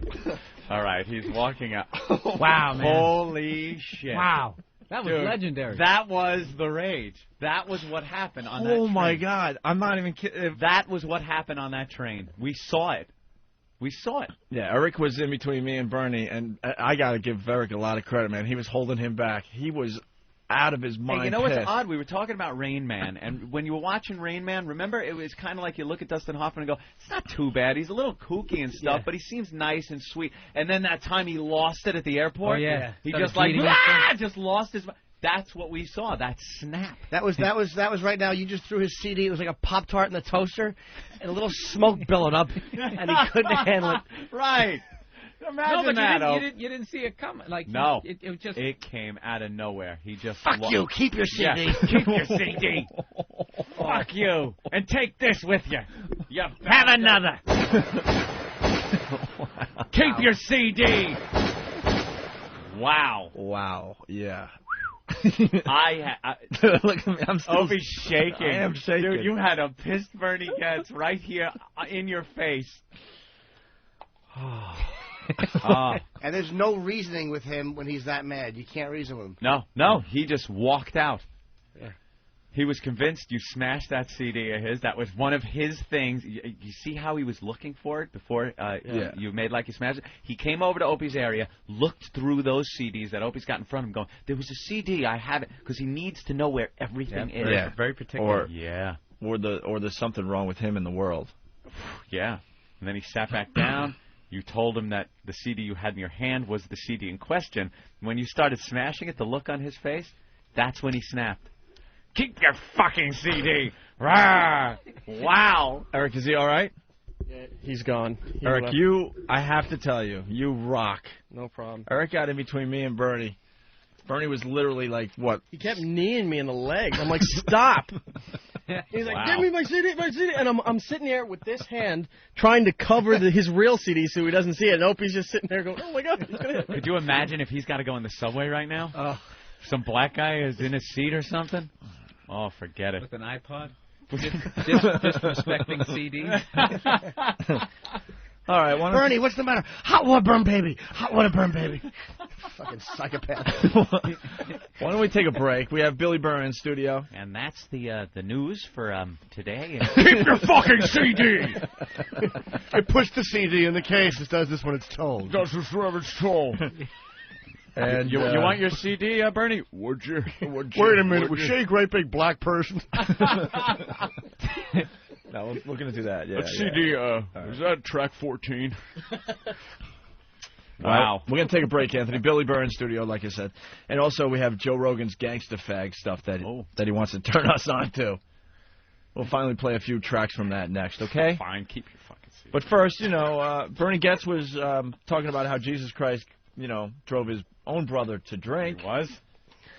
All right, he's walking out. Wow, man. Holy shit. Wow. That was legendary. That was the rage. That was what happened on that train. Oh, my God. I'm not even kidding. That was what happened on that train. We saw it. We saw it. Yeah, Eric was in between me and Bernie, and I got to give Eric a lot of credit, man. He was holding him back. He was out of his mind. Hey, you know pissed. what's odd? We were talking about Rain Man, and when you were watching Rain Man, remember, it was kind of like you look at Dustin Hoffman and go, it's not too bad. He's a little kooky and stuff, but he seems nice and sweet. And then that time he lost it at the airport. Oh, yeah. He Started just like, bleeding just lost his... That's what we saw. That snap. That was right now. You just threw his CD. It was like a Pop-Tart in the toaster, and a little smoke billowed up, and he couldn't handle it. Right. Imagine that. You didn't see it coming. Like no, it was just. It came out of nowhere. He just. Fuck you. Keep your CD. Yeah, keep your CD. Fuck you. And take this with you. You have another. Keep your CD. Wow. Wow. Yeah. Look at me. I'm still. Opie's shaking. I am shaking. Dude, you had a pissed Bernie Getz right here in your face. And there's no reasoning with him when he's that mad. You can't reason with him. No. He just walked out. Yeah. He was convinced you smashed that CD of his. That was one of his things. You see how he was looking for it before you made like you smashed it? He came over to Opie's area, looked through those CDs that Opie's got in front of him, going, there was a CD, I have it, because he needs to know where everything is. Yeah, very particular. Or there's something wrong with him in the world. Yeah. And then he sat back down. You told him that the CD you had in your hand was the CD in question. When you started smashing it, the look on his face, that's when he snapped. Keep your fucking CD. Rawr. Wow. Eric, is he all right? Yeah, he's gone. Eric, I have to tell you, you rock. No problem. Eric got in between me and Bernie. Bernie was literally like, what? He kept kneeing me in the legs. I'm like, stop. He's like, give me my CD, and I'm sitting there with this hand trying to cover his real CD so he doesn't see it. And Opie's just sitting there going, oh my God, he's gonna hit me. Could you imagine if he's got to go in the subway right now? Some black guy is in his seat or something? Oh, forget it. With an iPod? Disrespecting CDs? All right, Bernie, what's the matter? Hot water burn, baby. Hot water burn, baby. Fucking psychopath. Why don't we take a break? We have Billy Burr in studio. And that's the news for today. Keep your fucking CD! It puts the CD in the case. It does this when it's told. Does this whenever it's told. And you want your CD, Bernie? Would you? Wait a minute. Was she a great big black person? No, we're going to do that. Yeah, that CD, is that track 14? Wow. We're going to take a break, Anthony. Billy Burr in studio, like I said. And also we have Joe Rogan's Gangsta Fag stuff that he wants to turn us on to. We'll finally play a few tracks from that next, okay? Fine, keep your fucking CD. But first, Bernie Getz was talking about how Jesus Christ, drove his own brother to drink. He was?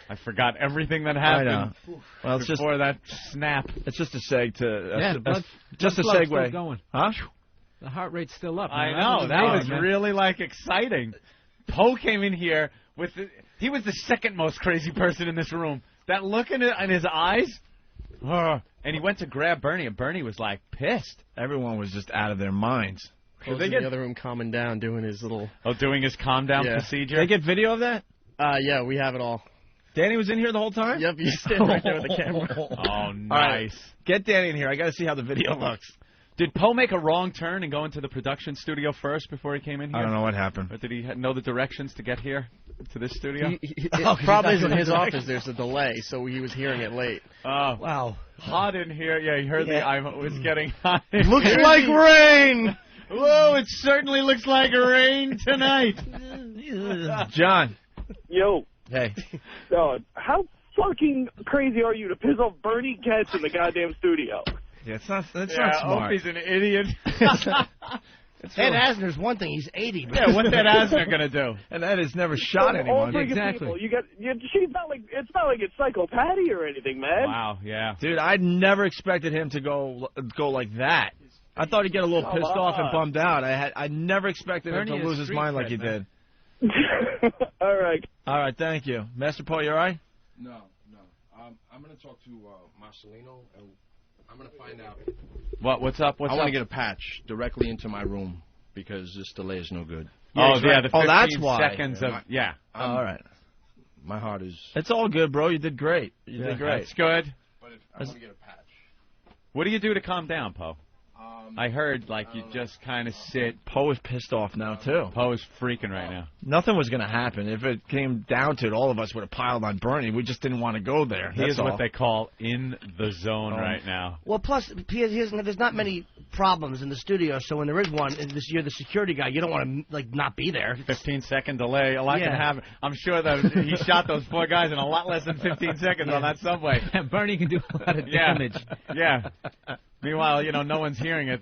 I forgot everything that happened. Well, it's before that snap. It's just a seg to. Just a segue. still going. Huh? The heart rate's still up. I Man. know. That was really exciting. Poe came in here with he was the second most crazy person in this room. That look in his eyes. And he went to grab Bernie, and Bernie was pissed. Everyone was just out of their minds. He was in the other room calming down, doing his little... Oh, doing his calm down procedure? Did they get video of that? Yeah, we have it all. Danny was in here the whole time? Yep, you stand right there with the camera. Oh, nice. Right. Get Danny in here. I got to see how the video looks. Did Poe make a wrong turn and go into the production studio first before he came in here? I don't know what happened. Or did he know the directions to get here, to this studio? The problem is in his office there's a delay, so he was hearing it late. Oh. Wow. Hot in here. Yeah, he heard I was getting hot. Looks like rain! Whoa, it certainly looks like rain tonight. John. Yo. Hey. How fucking crazy are you to piss off Bernie Getz in the goddamn studio? Yeah, that's not smart. Opie's an idiot. Ed Asner's one thing. He's 80. Yeah, what's Ed Asner going to do? And Ed has never shot anyone. Exactly. She's not like it's psychopathy or anything, man. Wow, yeah. Dude, I never expected him to go like that. I thought he'd get a little pissed off and bummed out. I never expected him to lose his mind like he did. All right. All right, thank you. Master Paul, you all right? No. I'm going to talk to Marcelino, and I'm going to find out. What's up? I want to get a patch directly into my room because this delay is no good. Yeah, the 15 that's why. seconds of... Yeah. All right. My heart is... It's all good, bro. You did great. You did great. That's good. But I want to get a patch. What do you do to calm down, Poe? I heard, you just kind of sit. Poe is pissed off now, too. Poe is freaking right now. Nothing was going to happen. If it came down to it, all of us would have piled on Bernie. We just didn't want to go there. He is what they call in the zone right now. Well, plus, there's not many problems in the studio, so when there is one, and you're the security guy, you don't want to, not be there. 15-second delay. A lot can happen. I'm sure that he shot those poor guys in a lot less than 15 seconds on that subway. Bernie can do a lot of damage. Yeah. Meanwhile, no one's hearing it.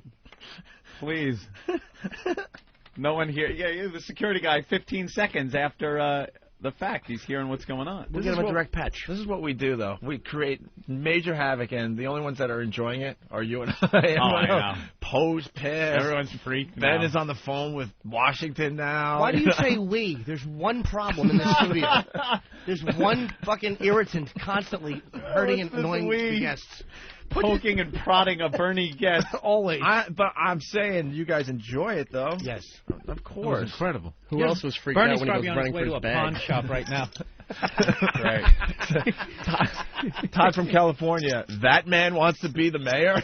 Please. No one here. Yeah, the security guy, 15 seconds after the fact, he's hearing what's going on. We'll get him a direct patch. This is what we do, though. We create major havoc, and the only ones that are enjoying it are you and I. I know. Poe's pissed. Everyone's freaked Ben now. is on the phone with Washington now. Why do you say we? There's one problem in the studio. There's one fucking irritant constantly hurting and annoying the guests. Poking and prodding a Bernie Getz. Always. But I'm saying you guys enjoy it, though. Yes. Of It course. was incredible. Who else was freaked Bernie's out when he probably was on running his way for to his a bag? pawn shop right now. Right. Todd from California. That man wants to be the mayor?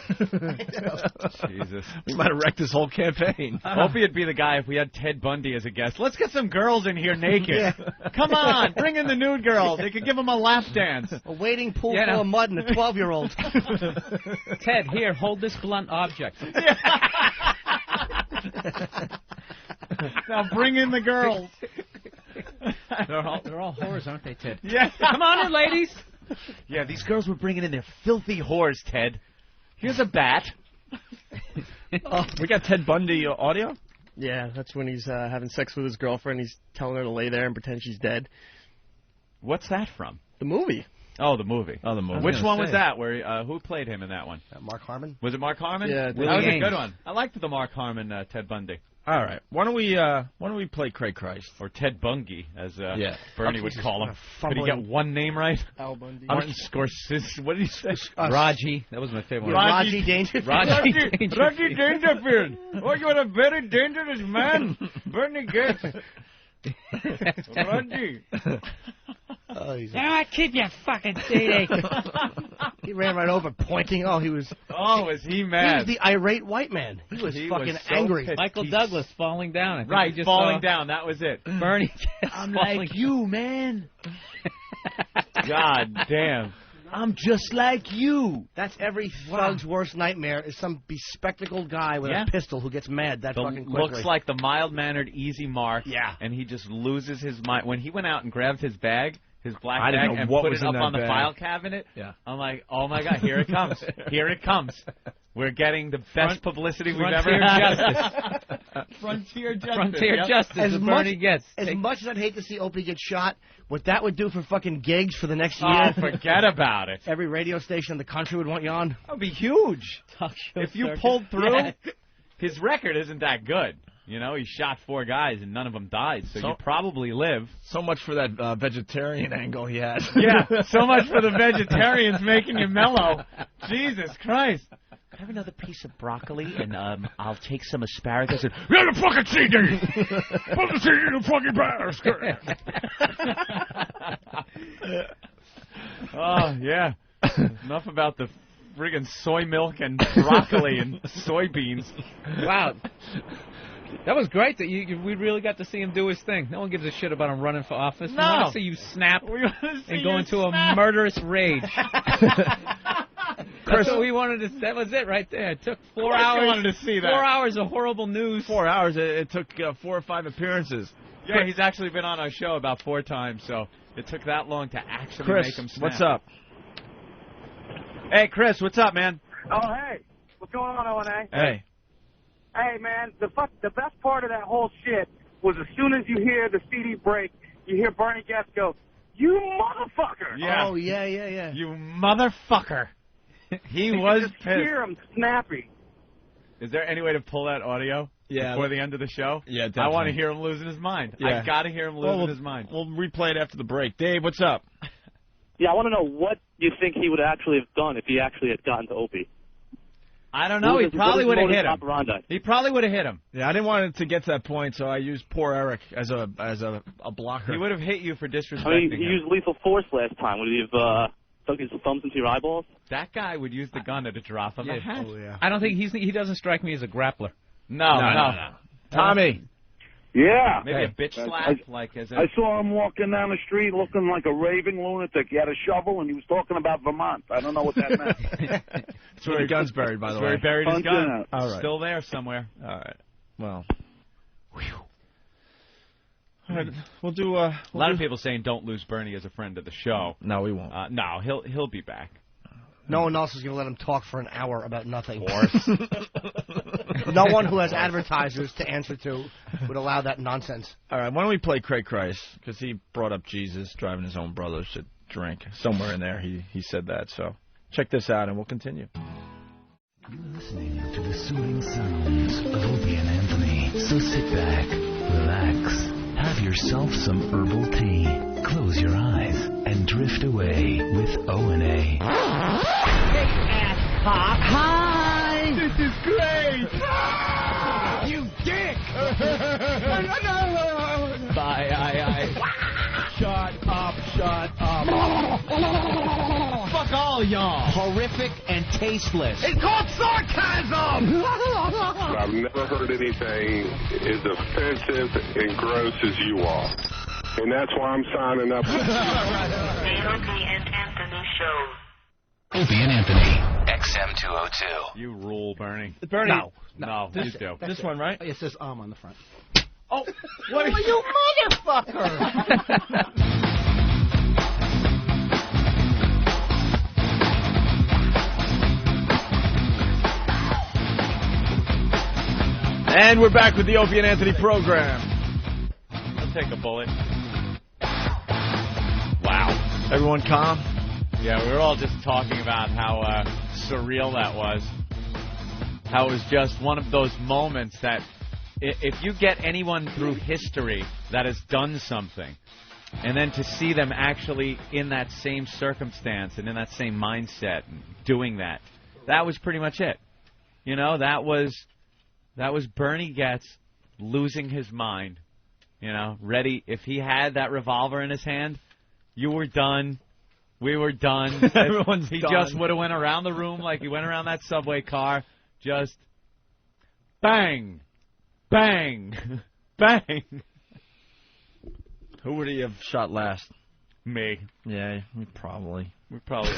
Jesus. We might have wrecked his whole campaign. Opie would be the guy if we had Ted Bundy as a guest. Let's get some girls in here naked. Come on, bring in the nude girls. They could give them a lap dance. A waiting pool full of mud and a 12-year-old. Ted, here, hold this blunt object. Now bring in the girls. They're all whores, aren't they, Ted? Yeah. Come on in, ladies. Yeah, these girls were bringing in their filthy whores, Ted. Here's a bat. We got Ted Bundy audio? Yeah, that's when he's having sex with his girlfriend. He's telling her to lay there and pretend she's dead. What's that from? The movie. Oh, the movie. Oh, the movie. Which one was that? Where who played him in that one? Mark Harmon. Was it Mark Harmon? Yeah, that was a good one. I liked the Mark Harmon Ted Bundy. All right. Why don't we play Craig Christ or Ted Bungie, as Bernie would call him? Could he get one name right? Al Bundy. Martin Scorsese. What did he say? Raji. That was my favorite one. Raji Dangerfield. Raji Dangerfield. Oh, you are a very dangerous man. Bernie Getz. Raji. Keep your fucking CD. He ran right over, pointing. Oh, he was. Oh, was he mad? He was the irate white man. He was fucking so angry. pissed. Michael Douglas falling down. I think Right, we just falling saw down. That was it. Bernie. I'm like you, man. God damn. I'm just like you. That's every thug's worst nightmare is some bespectacled guy with a pistol who gets mad that fucking quickly. Looks like the mild-mannered, easy Mark. Yeah. And he just loses his mind. When he went out and grabbed his bag, his black I didn't bag, know and what put was it in up that on the bag. file cabinet, Yeah. I'm like, oh my God, here it comes. Here it comes. We're getting the best publicity we've ever Frontier had. justice. Frontier justice. Frontier yep. justice. As that much Bernie gets. as much as I'd hate to see Opie get shot, what that would do for fucking gigs for the next year. Oh, forget about it. Every radio station in the country would want you on. That would be huge. Talk show If you circuit. pulled through, Yeah. his record isn't that good. You know, he shot 4 guys and none of them died, so you probably live. So much for that vegetarian angle he had. Yeah, so much for the vegetarians making you mellow. Jesus Christ. Have another piece of broccoli, and I'll take some asparagus. And You're the fucking CD! Fucking CD, you fucking bastard! Oh, yeah. Enough about the friggin' soy milk and broccoli and soybeans. Wow. That was great that we really got to see him do his thing. No one gives a shit about him running for office. We want to see you snap and go into a murderous rage. Chris, we wanted to. That was it right there. It took 4 hours. I wanted to see that. 4 hours of horrible news. 4 hours. It took 4 or 5 appearances. Yeah, he's actually been on our show about 4 times, so it took that long to actually Chris, make him snap. what's up? Hey, Chris, what's up, man? Oh, hey. What's going on, O&A? Hey. Hey, man, the best part of that whole shit was as soon as you hear the CD break, you hear Bernie Getz go, "You motherfucker!" Yeah. Oh, yeah. You motherfucker. He was just pissed. hear him snappy. Is there any way to pull that audio before the end of the show? Yeah, definitely. I want to hear him losing his mind. Yeah. I got to hear him losing his mind. We'll replay it after the break. Dave, what's up? Yeah, I want to know what you think he would actually have done if he actually had gotten to Opie. I don't know. He probably would have hit him. He probably would have hit him. Yeah, I didn't want it to get to that point, so I used poor Eric as a blocker. He would have hit you for disrespecting I mean, he him. used lethal force last time. Would he have stuck his thumbs into your eyeballs? That guy would use the gun to drop him a hat. Oh, yeah. I don't think he doesn't strike me as a grappler. No. Tommy. Yeah. Maybe a bitch slap, like as a... I saw him walking down the street looking like a raving lunatic. He had a shovel and he was talking about Vermont. I don't know what that meant. That's where the gun's buried, by the way. Where he buried his gun. Out. All right. Still there somewhere. All right. Well. All right. We'll do. A lot of people saying don't lose Bernie as a friend of the show. No, we won't. No, he'll be back. No one else is going to let him talk for an hour about nothing. Of course. No one who has advertisers to answer to would allow that nonsense. All right, why don't we play Cray Christ? Because he brought up Jesus driving his own brothers to drink. Somewhere in there he said that. So check this out and we'll continue. You're listening to the soothing sounds of Opie and Anthony. So sit back, relax, have yourself some herbal tea, close your eyes, and drift away with O&A. Ass cop. Hi. This is great. You dick. Bye. Shut up. Fuck all y'all. Horrific and tasteless. It's called sarcasm. I've never heard anything as offensive and gross as you are. And that's why I'm signing up. The Opie and Anthony Show. Opie and Anthony, XM202. You rule, Bernie. Bernie. No, you do. This one, right? It says on the front. Oh, what are you motherfucker! And we're back with the Opie and Anthony program. I'll take a bullet. Wow. Everyone calm? Yeah, we were all just talking about how surreal that was. How it was just one of those moments that if you get anyone through history that has done something, and then to see them actually in that same circumstance and in that same mindset doing that, that was pretty much it. You know, that was Bernie Getz losing his mind. You know, ready. If he had that revolver in his hand, you were done. We were done. Everyone's he done. just would have went around the room like he went around that subway car. Just bang, bang, bang. Who would he have shot last? Me. Yeah, probably. We probably.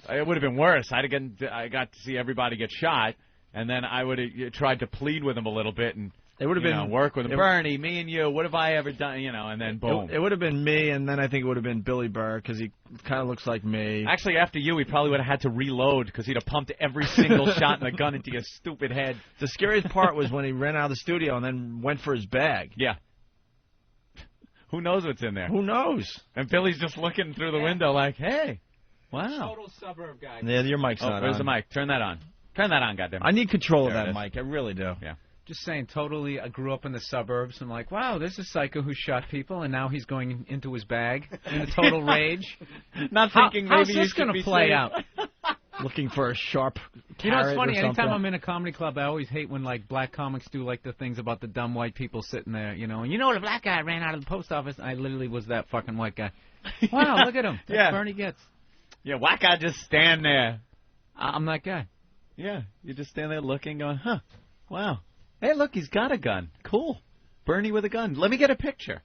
It would have been worse. I got to see everybody get shot, and then I would have tried to plead with him a little bit and It would have been work with Bernie, me and you. What have I ever done? And then boom. It would have been me, and then I think it would have been Billy Burr because he kind of looks like me. Actually, after you, he probably would have had to reload because he'd have pumped every single shot in the gun into your stupid head. The scariest part was when he ran out of the studio and then went for his bag. Yeah. Who knows what's in there? Who knows? And Billy's just looking through the window like, hey, wow. Total suburb guy. Yeah, your mic's not on. Where's the mic? Turn that on. Turn that on, goddammit. I need control of There that it is. mic. I really do. Yeah. Just saying, totally, I grew up in the suburbs. I'm like, wow, there's a psycho who shot people, and now he's going into his bag in a total rage. Not thinking how's maybe this you should gonna be play safe. out? Looking for a sharp You know, it's funny. carrot or Anytime something. I'm in a comedy club, I always hate when like black comics do like the things about the dumb white people sitting there. And the black guy ran out of the post office. I literally was that fucking white guy. Wow, look at him. That's Yeah. Bernie gets. Yeah, why can't I just stand there? I'm that guy. Yeah, you just stand there looking, going, huh, wow. Hey, look, he's got a gun. Cool. Bernie with a gun. Let me get a picture.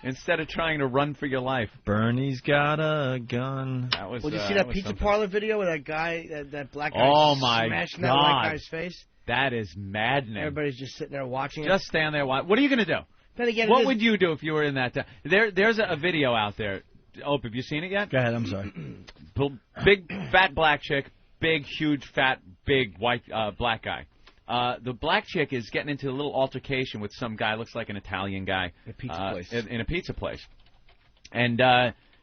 Instead of trying to run for your life. Bernie's got a gun. That was. Well, did you see that pizza parlor video with that guy, that black guy Oh, my smashing God. that white guy's face? That is maddening. Everybody's just sitting there watching it. Just stand there. What are you going to do? Then again, What would you do if you were in that? There's a video out there. Opie, have you seen it yet? Go ahead. I'm sorry. Big fat black chick, big huge fat big white black guy. The black chick is getting into a little altercation with some guy, looks like an Italian guy, A pizza place. in a pizza place, and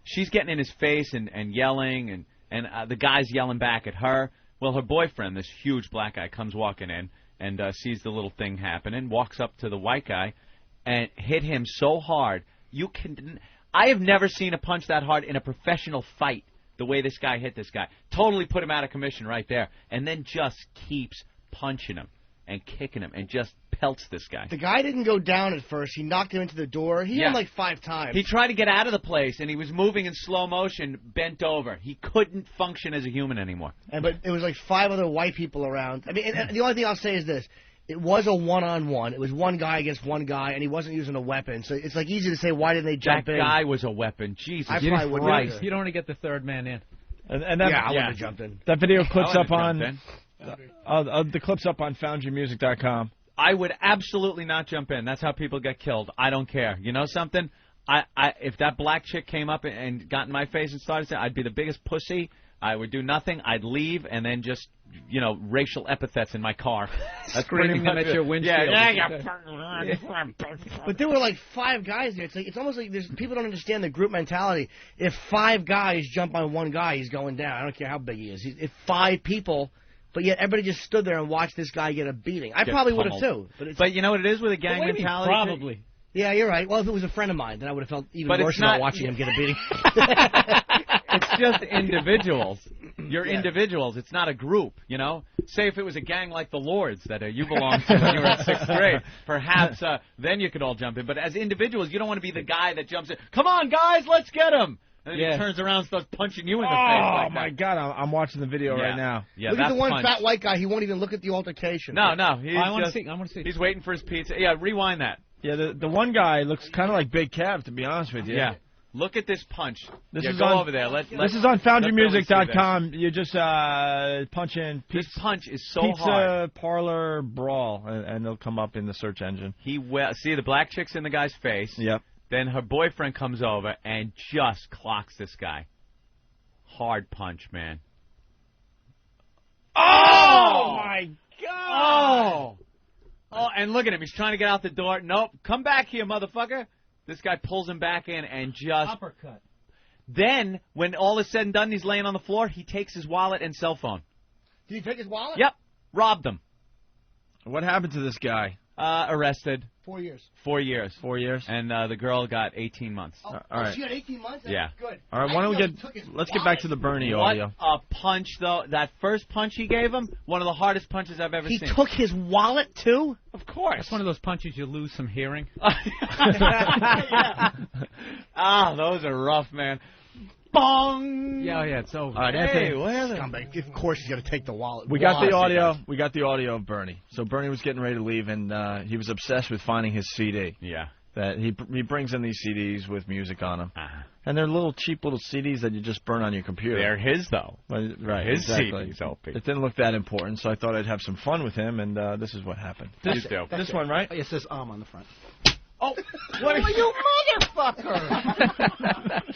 she's getting in his face and yelling, and the guy's yelling back at her. Well, her boyfriend, this huge black guy, comes walking in and sees the little thing happening, walks up to the white guy, and hit him so hard I have never seen a punch that hard in a professional fight. The way this guy hit this guy, totally put him out of commission right there, and then just keeps punching him and kicking him and just pelts this guy. The guy didn't go down at first. He knocked him into the door. He hit him like 5 times. He tried to get out of the place, and he was moving in slow motion, bent over. He couldn't function as a human anymore. But it was like 5 other white people around. I mean, and the only thing I'll say is this. It was a one-on-one. It was one guy against one guy, and he wasn't using a weapon. So it's like easy to say, why didn't they jump in? That guy was a weapon. Jesus I probably wouldn't Christ. either. You don't want to get the third man in. And that, I would have jumped in. That video clips I up would've on. jumped The clip's up on FoundryMusic.com. I would absolutely not jump in. That's how people get killed. I don't care. You know something? If that black chick came up and got in my face and started saying, I'd be the biggest pussy. I would do nothing. I'd leave and then just, racial epithets in my car. That's Screaming them at your windshield. But there were like 5 guys there. It's almost like people don't understand the group mentality. If 5 guys jump on one guy, he's going down. I don't care how big he is. If 5 people, but yet everybody just stood there and watched this guy get a beating. I probably would have too. But you know what it is with a gang mentality? Probably. Yeah, you're right. Well, if it was a friend of mine, then I would have felt even worse about watching him get a beating. It's just individuals. You're individuals. It's not a group, Say if it was a gang like the Lords that you belonged to when you were in 6th grade, perhaps then you could all jump in. But as individuals, you don't want to be the guy that jumps in. Come on, guys, let's get him. And then he turns around and starts punching you in the face like that. Oh, my God. I'm watching the video right now. Yeah, look at the one punch. fat white guy. He won't even look at the altercation. No. I want to see. He's waiting for his pizza. Yeah, rewind that. Yeah, the one guy looks kind of like Big Kev, to be honest with you. Yeah. Look at this punch. This is on, over there. This is on FoundryMusic.com. You just punch in this punch is so pizza hard. parlor brawl, and it'll come up in the search engine. See the black chick's in the guy's face. Yep. Then her boyfriend comes over and just clocks this guy. Hard punch, man. Oh my God! Oh, and look at him. He's trying to get out the door. Nope. Come back here, motherfucker. This guy pulls him back in and just... Uppercut. Then, when all is said and done, he's laying on the floor, he takes his wallet and cell phone. Did he take his wallet? Yep. Robbed him. What happened to this guy? Arrested. 4 years. 4 years. 4 years? And the girl got 18 months. Oh, all right. She got 18 months? That's yeah. Good. All right, why don't we let's get back to the Bernie audio. What a punch, though. That first punch he gave him, one of the hardest punches I've ever seen. He took his wallet, too? Of course. That's one of those punches you lose some hearing. Yeah. Those are rough, man. Bong! Yeah, it's over. All right, hey, Of course he's going to take the wallet. We got the audio. We got the audio of Bernie. So Bernie was getting ready to leave, and he was obsessed with finding his CD. Yeah. that he brings in these CDs with music on them. And they're little cheap little CDs that you just burn on your computer. They're his, though. Right, his exactly. CDs, Opie. It didn't look that important, so I thought I'd have some fun with him, and this is what happened. This one, right? It says on the front. Oh, what are you motherfucker?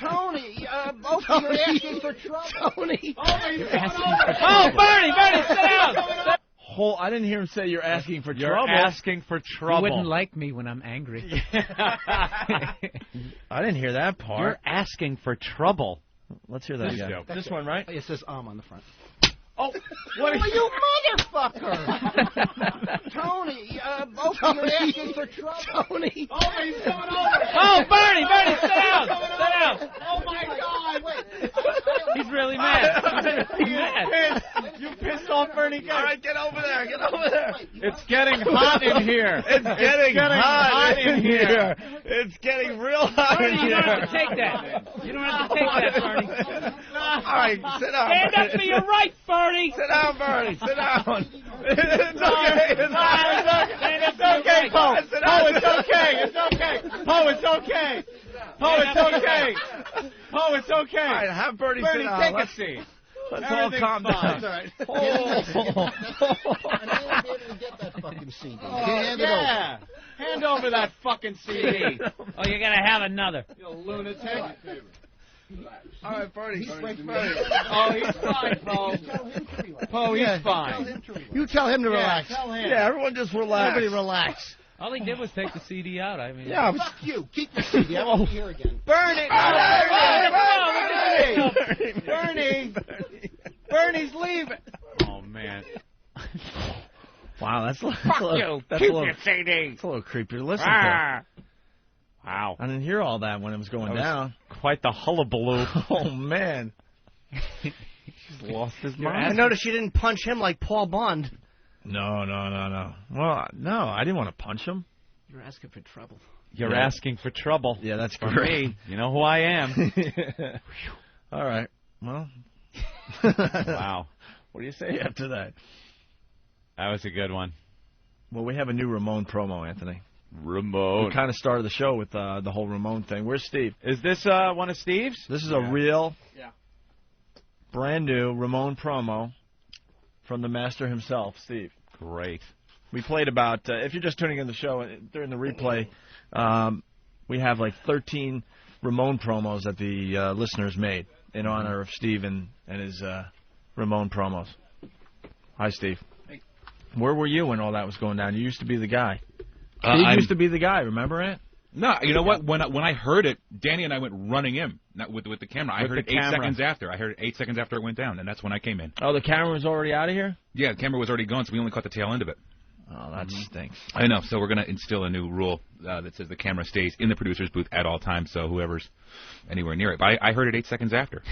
Tony, Opie, you're asking for trouble. Tony. Oh, Bernie, sit down. I didn't hear him say you're asking for trouble. You're asking for trouble. You wouldn't like me when I'm angry. I didn't hear that part. You're asking for trouble. Let's hear that again. This one, right? It says on the front. Oh, what are you motherfucker? Tony, Opie, you're asking for trouble. Tony. Oh, Bernie, sit down. Oh, my God, wait. He's really mad. He's mad. You pissed off Bernie Gates. All right, get over there. It's getting hot in here. It's getting hot in here. It's getting real hot in here. You don't have to take that. You don't have to take that, Bernie. All right, sit down. Stand up for your rights, Bernie. Sit down, Bernie. Sit down. It's okay. It's okay, Poe. Poe, it's okay. It's okay. Poe, it's okay. Poe, it's okay. Poe, it's okay. All right, have Bernie sit down. Take a seat. Let's all calm down. That's all right. I didn't be able to get that fucking CD. Hand it over. Hand over that fucking CD. Oh, you're going to have another. You lunatic. All right, Bernie. Oh, he's fine, Poe. Poe, he's fine. You tell him to relax. Tell him. Yeah, everyone just relax. Everybody relax. All he did was take the CD out. I mean, Yeah, fuck you. Keep the CD. I won't be here again. Burn it. Bernie. Bernie's leaving. Oh, man. Wow, that's Fuck you. Keep your CD. It's a little creepy to listen to. Wow. I didn't hear all that when it was going down. Quite the hullabaloo. Oh, man. He's lost his I mind. noticed you didn't punch him like Paul Bond. No. Well, no, I didn't want to punch him. You're asking for trouble. You're asking for trouble. Yeah, that's for great. me. You know who I am. All right. Well. Wow. What do you say after that? That was a good one. Well, we have a new Ramon promo, Anthony. Ramon. We kind of started the show with the whole Ramon thing. Where's Steve? Is this one of Steve's? This is a real, brand new Ramon promo from the master himself, Steve. Great. We played about, if you're just tuning in the show, during the replay, we have like 13 Ramon promos that the listeners made in honor of Steve and his Ramon promos. Hi, Steve. Hey. Where were you when all that was going down? You used to be the guy. Steve used to be the guy, remember it? No, you know what? When I heard it, Danny and I went running in with the camera. I heard it 8 seconds after. I heard it 8 seconds after it went down, and that's when I came in. Oh, the camera was already out of here? Yeah, the camera was already gone, so we only caught the tail end of it. Oh, that stinks. I know, so we're going to instill a new rule that says the camera stays in the producer's booth at all times, so whoever's anywhere near it. But I heard it 8 seconds after.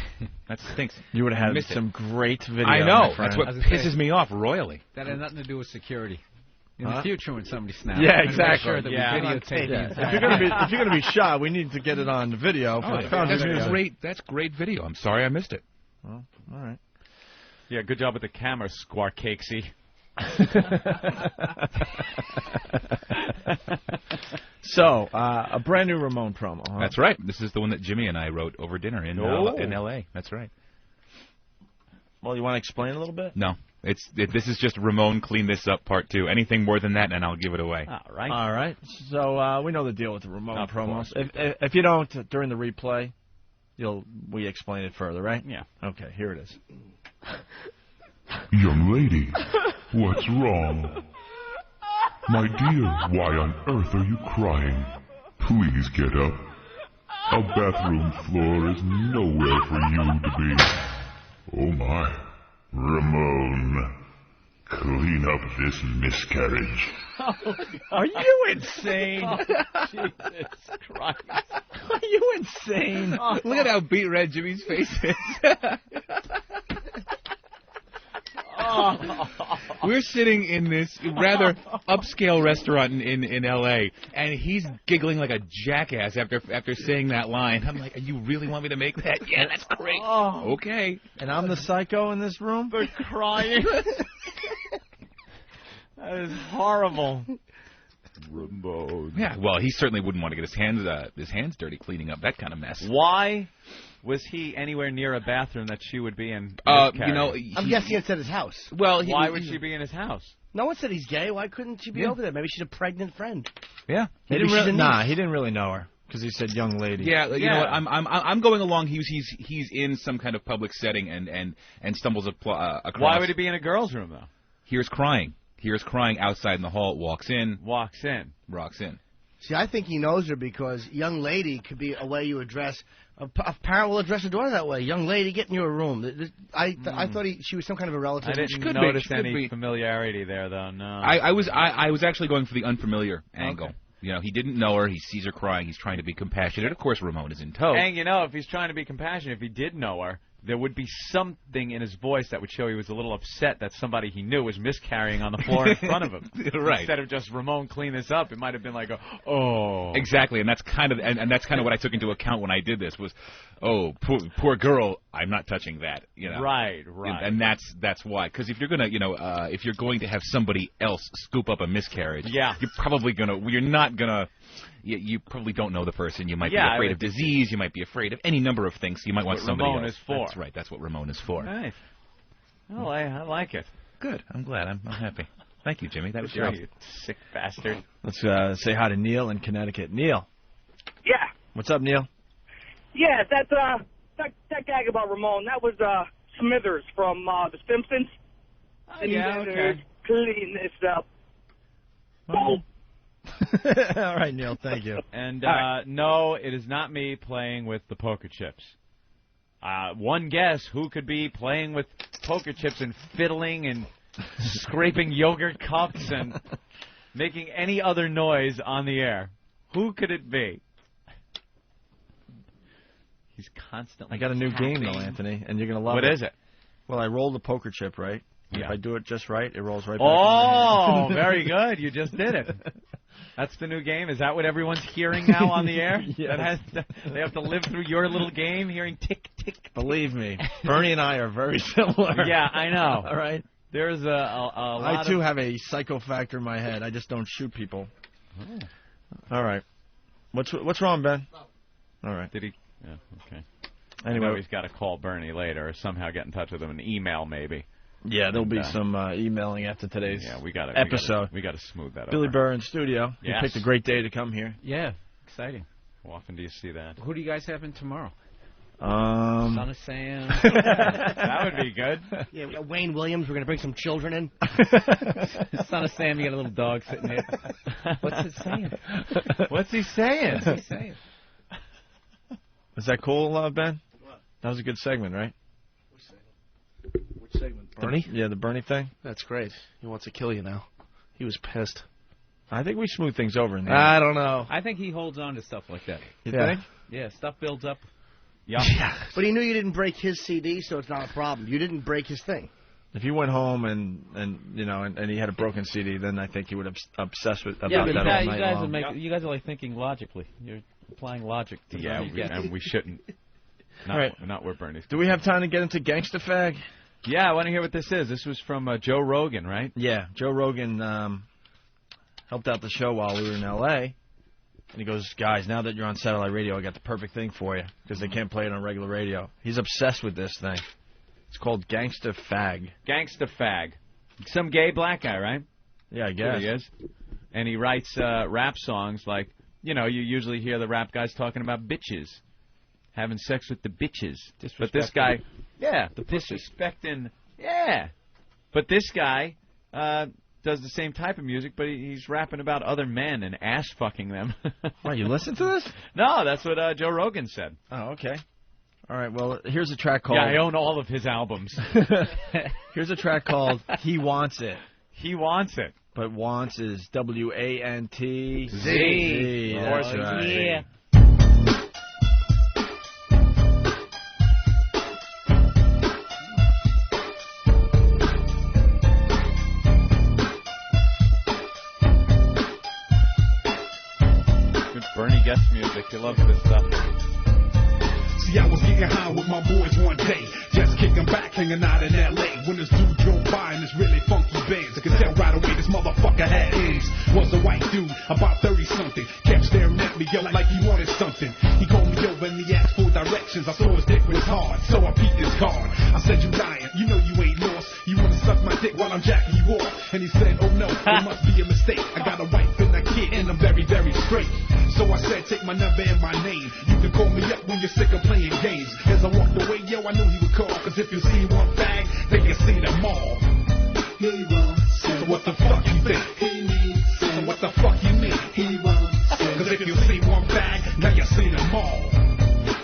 That stinks. You would have had some great video. I know. That's what pisses me off royally. That had nothing to do with security. In the future, when somebody snaps, yeah, exactly. Sure that we videotape. If you're gonna be shot, we need to get it on the video. That's great video. I'm sorry I missed it. Well, all right. Yeah, good job with the camera, Squark Cakesy. So, a brand new Ramon promo. Huh? That's right. This is the one that Jimmy and I wrote over dinner in L.A. That's right. Well, you want to explain a little bit? No. This is just Ramon clean this up part 2. Anything more than that, and I'll give it away. All right. So we know the deal with the Ramon promos. If you don't during the replay, we explain it further, right? Yeah. Okay. Here it is. Young lady, what's wrong? My dear, why on earth are you crying? Please get up. A bathroom floor is nowhere for you to be. Oh my. Ramon, clean up this miscarriage. Are you insane? Jesus Christ. Are you insane? Look at how beat red Jimmy's face is. We're sitting in this rather upscale restaurant in L.A., and he's giggling like a jackass after saying that line. I'm like, you really want me to make that? Yeah, that's great. Oh. Okay. And I'm the psycho in this room? They're crying. That is horrible. Ramon. Yeah, well, he certainly wouldn't want to get his hands dirty cleaning up that kind of mess. Why was he anywhere near a bathroom that she would be in? I'm guessing it's at his house. Well, why would she be in his house? No one said he's gay. Why couldn't she be over there? Maybe she's a pregnant friend. Yeah, he didn't really know her because he said young lady. Yeah, you know what? I'm going along. He's in some kind of public setting and stumbles across. Why would he be in a girl's room though? Hears crying outside in the hall. Walks in. See, I think he knows her because young lady could be a way you address. A parent will address a daughter that way. Young lady, get in your room. I thought she was some kind of a relative. I didn't notice any familiarity there, though. No. I was actually going for the unfamiliar angle. Okay. You know, he didn't know her. He sees her crying. He's trying to be compassionate. Of course, Ramon is in tow. And you know, if he's trying to be compassionate, if he did know her, there would be something in his voice that would show he was a little upset that somebody he knew was miscarrying on the floor in front of him. Right. Instead of just Ramon, clean this up, it might have been like, oh. Exactly, and that's kind of what I took into account when I did this was, oh, poor girl, I'm not touching that. You know. Right. And that's why, because if you're gonna, if you're going to have somebody else scoop up a miscarriage, yeah, you probably don't know the person. You might be afraid of disease. You might be afraid of any number of things. You might want somebody Ramon else. Is for. That's right. That's what Ramon is for. Nice. Well, I like it. Good. I'm glad. I'm happy. Thank you, Jimmy. That was great. You sick bastard. Let's say hi to Neil in Connecticut. Neil. Yeah. What's up, Neil? Yeah, that gag about Ramon, that was Smithers from The Simpsons. Oh, yeah, okay. Clean this up. Boom. All right, Neil, thank you. And no, it is not me playing with the poker chips. One guess who could be playing with poker chips and fiddling and scraping yogurt cups and making any other noise on the air. Who could it be? He's constantly I got a new tapping. game, though, Anthony, and you're going to love it. What is it? Well, I roll the poker chip, right? Yeah. If I do it just right, it rolls right back. Oh, very good. You just did it. That's the new game? Is that what everyone's hearing now on the air? Yes. They have to live through your little game, hearing tick, tick. Believe me, Bernie and I are very similar. Yeah, I know. All right? There's a lot I, too, have a psycho factor in my head. I just don't shoot people. Oh. All right. What's wrong, Ben? All right. Did he? Yeah, okay. Anyway, I know he's got to call Bernie later or somehow get in touch with him, an email maybe. Yeah, there'll be some emailing after today's episode. We got to smooth that up. Billy Burr in studio. Yes. He picked a great day to come here. Yeah, exciting. How often do you see that? Who do you guys have in tomorrow? Son of Sam. That would be good. Yeah, we got Wayne Williams. We're going to bring some children in. Son of Sam, you got a little dog sitting here. What's it saying? What's he saying? What's he saying? Is that cool, Ben? What? That was a good segment, right? Which segment? Bernie? Yeah, the Bernie thing. That's great. He wants to kill you now. He was pissed. I think we smooth things over in the I don't know. I think he holds on to stuff like that. You think? Yeah, stuff builds up. Yeah. But he knew you didn't break his CD, so it's not a problem. You didn't break his thing. If he went home and he had a broken CD, then I think he would obsess about that all night long. You guys are like thinking logically. You're applying logic to and we shouldn't. Not where Bernie's. Do we have time to get into Gangsta Fag? Yeah, I want to hear what this is. This was from Joe Rogan, right? Yeah, Joe Rogan helped out the show while we were in L.A., and he goes, guys, now that you're on satellite radio, I got the perfect thing for you, because they can't play it on regular radio. He's obsessed with this thing. It's called Gangsta Fag. Gangsta Fag. Some gay black guy, right? Yeah, I guess. He is. And he writes rap songs like, you usually hear the rap guys talking about bitches. Having sex with the bitches. But this guy, the disrespecting, But this guy does the same type of music, but he's rapping about other men and ass-fucking them. Why, you listen to this? No, that's what Joe Rogan said. Oh, okay. All right, well, here's a track called... Yeah, I own all of his albums. Here's a track called He Wants It. He Wants It. But wants is W-A-N-T-Z. Z. That's right. Yeah. Bernie Guest music. He loves this stuff. See, I was getting high with my boys one day, just kicking back, hanging out in L.A. When this dude drove by in this really funky Benz, I could tell right away this motherfucker had ends. Was a white dude, about 30-something, kept staring at me, yelling like he wanted something. He called me over and he asked for directions. I saw his dick was hard, so I peeked his card. I said, you lying, you know you ain't lost. You wanna suck my dick while I'm jacking you off? And he said, oh no, it must be a mistake. I got a wife and a kid and I'm very, very straight. So I said, take my number and my name. You can call me up when you're sick of playing games. As I walked away, yo, I knew he would call. Cause if you see one fag, then you see them all. He won't. So what the fuck you think? He needs. So what the fuck you mean? He won't. Cause if you see one fag, now you see them all.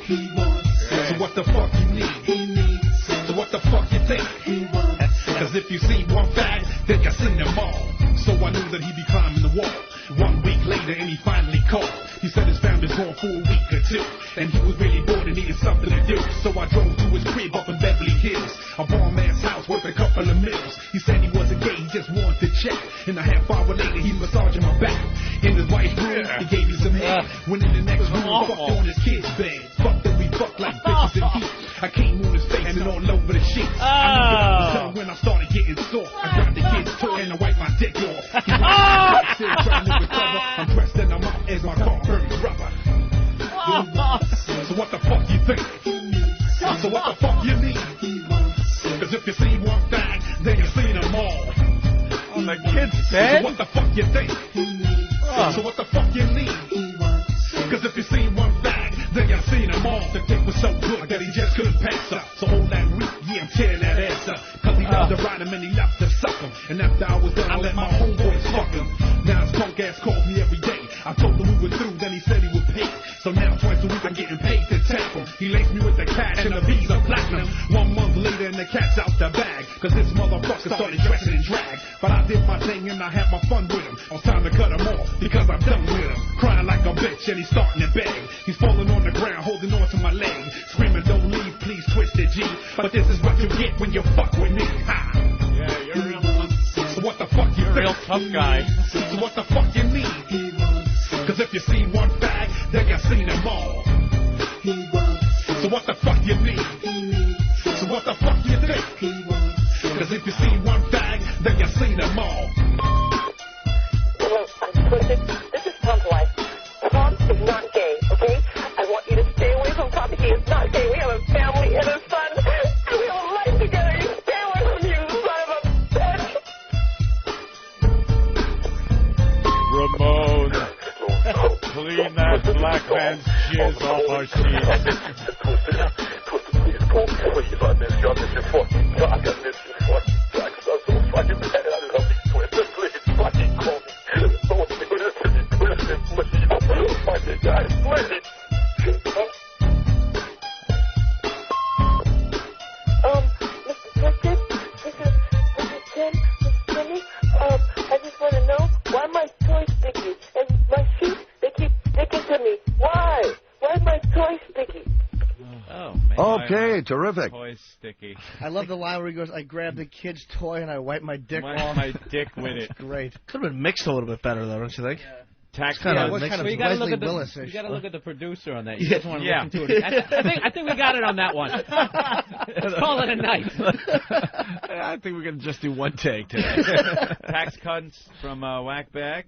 He won't. So what the fuck you need? He needs. So what the fuck you think? He won't. Cause if you see one fag, then you see them all. So I knew that he'd be climbing the wall. 1 week later and he finally called. He said his family's gone for a week or two, and he was really bored and needed something to do. So I drove to his crib up in Beverly Hills, a bomb-ass house worth a couple of mils. He said he wasn't gay, he just wanted to check. And a half hour later he massaging my back. In his wife's room, he gave me some head. Went in the next room, fucked on his kid's bed. Fucked and we fucked like bitches in heat. I came on his face and all over the sheets. I knew that I was done when I started getting soft. I grabbed the kid's toy and I wiped my dick off. He was still trying to recover. I'm dressed and I'm out as my car burns rubber. So what the fuck you think? So what the fuck you need? Cause if you see one fag, then you see them all. On the kid's bed? So what the fuck you think? So what the fuck you need? Cause if you see one fag, then you see them all. The dick was so good that he just couldn't pass up. So hold that reek, yeah, I'm tearing that ass up. Cause he loved to ride him and he loved to suck him. And after I was done, I let my homeboys fuck him. Now his punk ass calls me every day. I told him we were through, then he said he would pay. So now twice a week I'm getting paid to tap him. He laced me with the cash and the Visa Platinum. 1 month later and the cat's out the bag. Cause this motherfucker started dressing in drag. But I did my thing and I had my fun with him. It was time to cut him off because I'm done with him. Crying like a bitch and he's starting to beg. He's falling on the ground, holding on to my leg. Screaming, don't leave, please twist it, G. But this is what you get when you fuck with me. Ha! Yeah, you're a real So what the fuck you real tough guy. So what the fuck you need? Cause if you see one fag, then you see them all. So what the fuck you need? So what the fuck you think? Cause if you see one fag, then you see them all. Hello, I'm Twisted. This is Tom's wife. Tom is not gay, okay? I want you to stay away from Tom. He is not gay. We have a family and a son, and we have a life together. You stay away from you, son of a bitch. Ramon, clean that black man's jizz off our sheets. Please, I miss you. I miss your fucking cock. I miss your fucking cock. I'm so fucking mad. I love you, Twisted. Please, fucking call me. Don't do this to me, Twisted. Please, fucking guys, please. Mr. Twisted, this is Jen, Miss Jenny. I just want to know why my toys sticky and my feet, they keep sticking to me. Why? Why is my toy sticky? Oh, man. Okay, terrific. Toy sticky. I love the line where he goes, I grabbed the kid's toy and I wiped my dick off. my dick with it. That's great. Could have been mixed a little bit better, though, don't you think? Yeah. Tax kind of you got to look at Willis-ish. you got to look at the producer on that. You just want to listen to it. I think we got it on that one. Let's call it a night. I think we're gonna just do one take today. Tax cuts from Whackbag.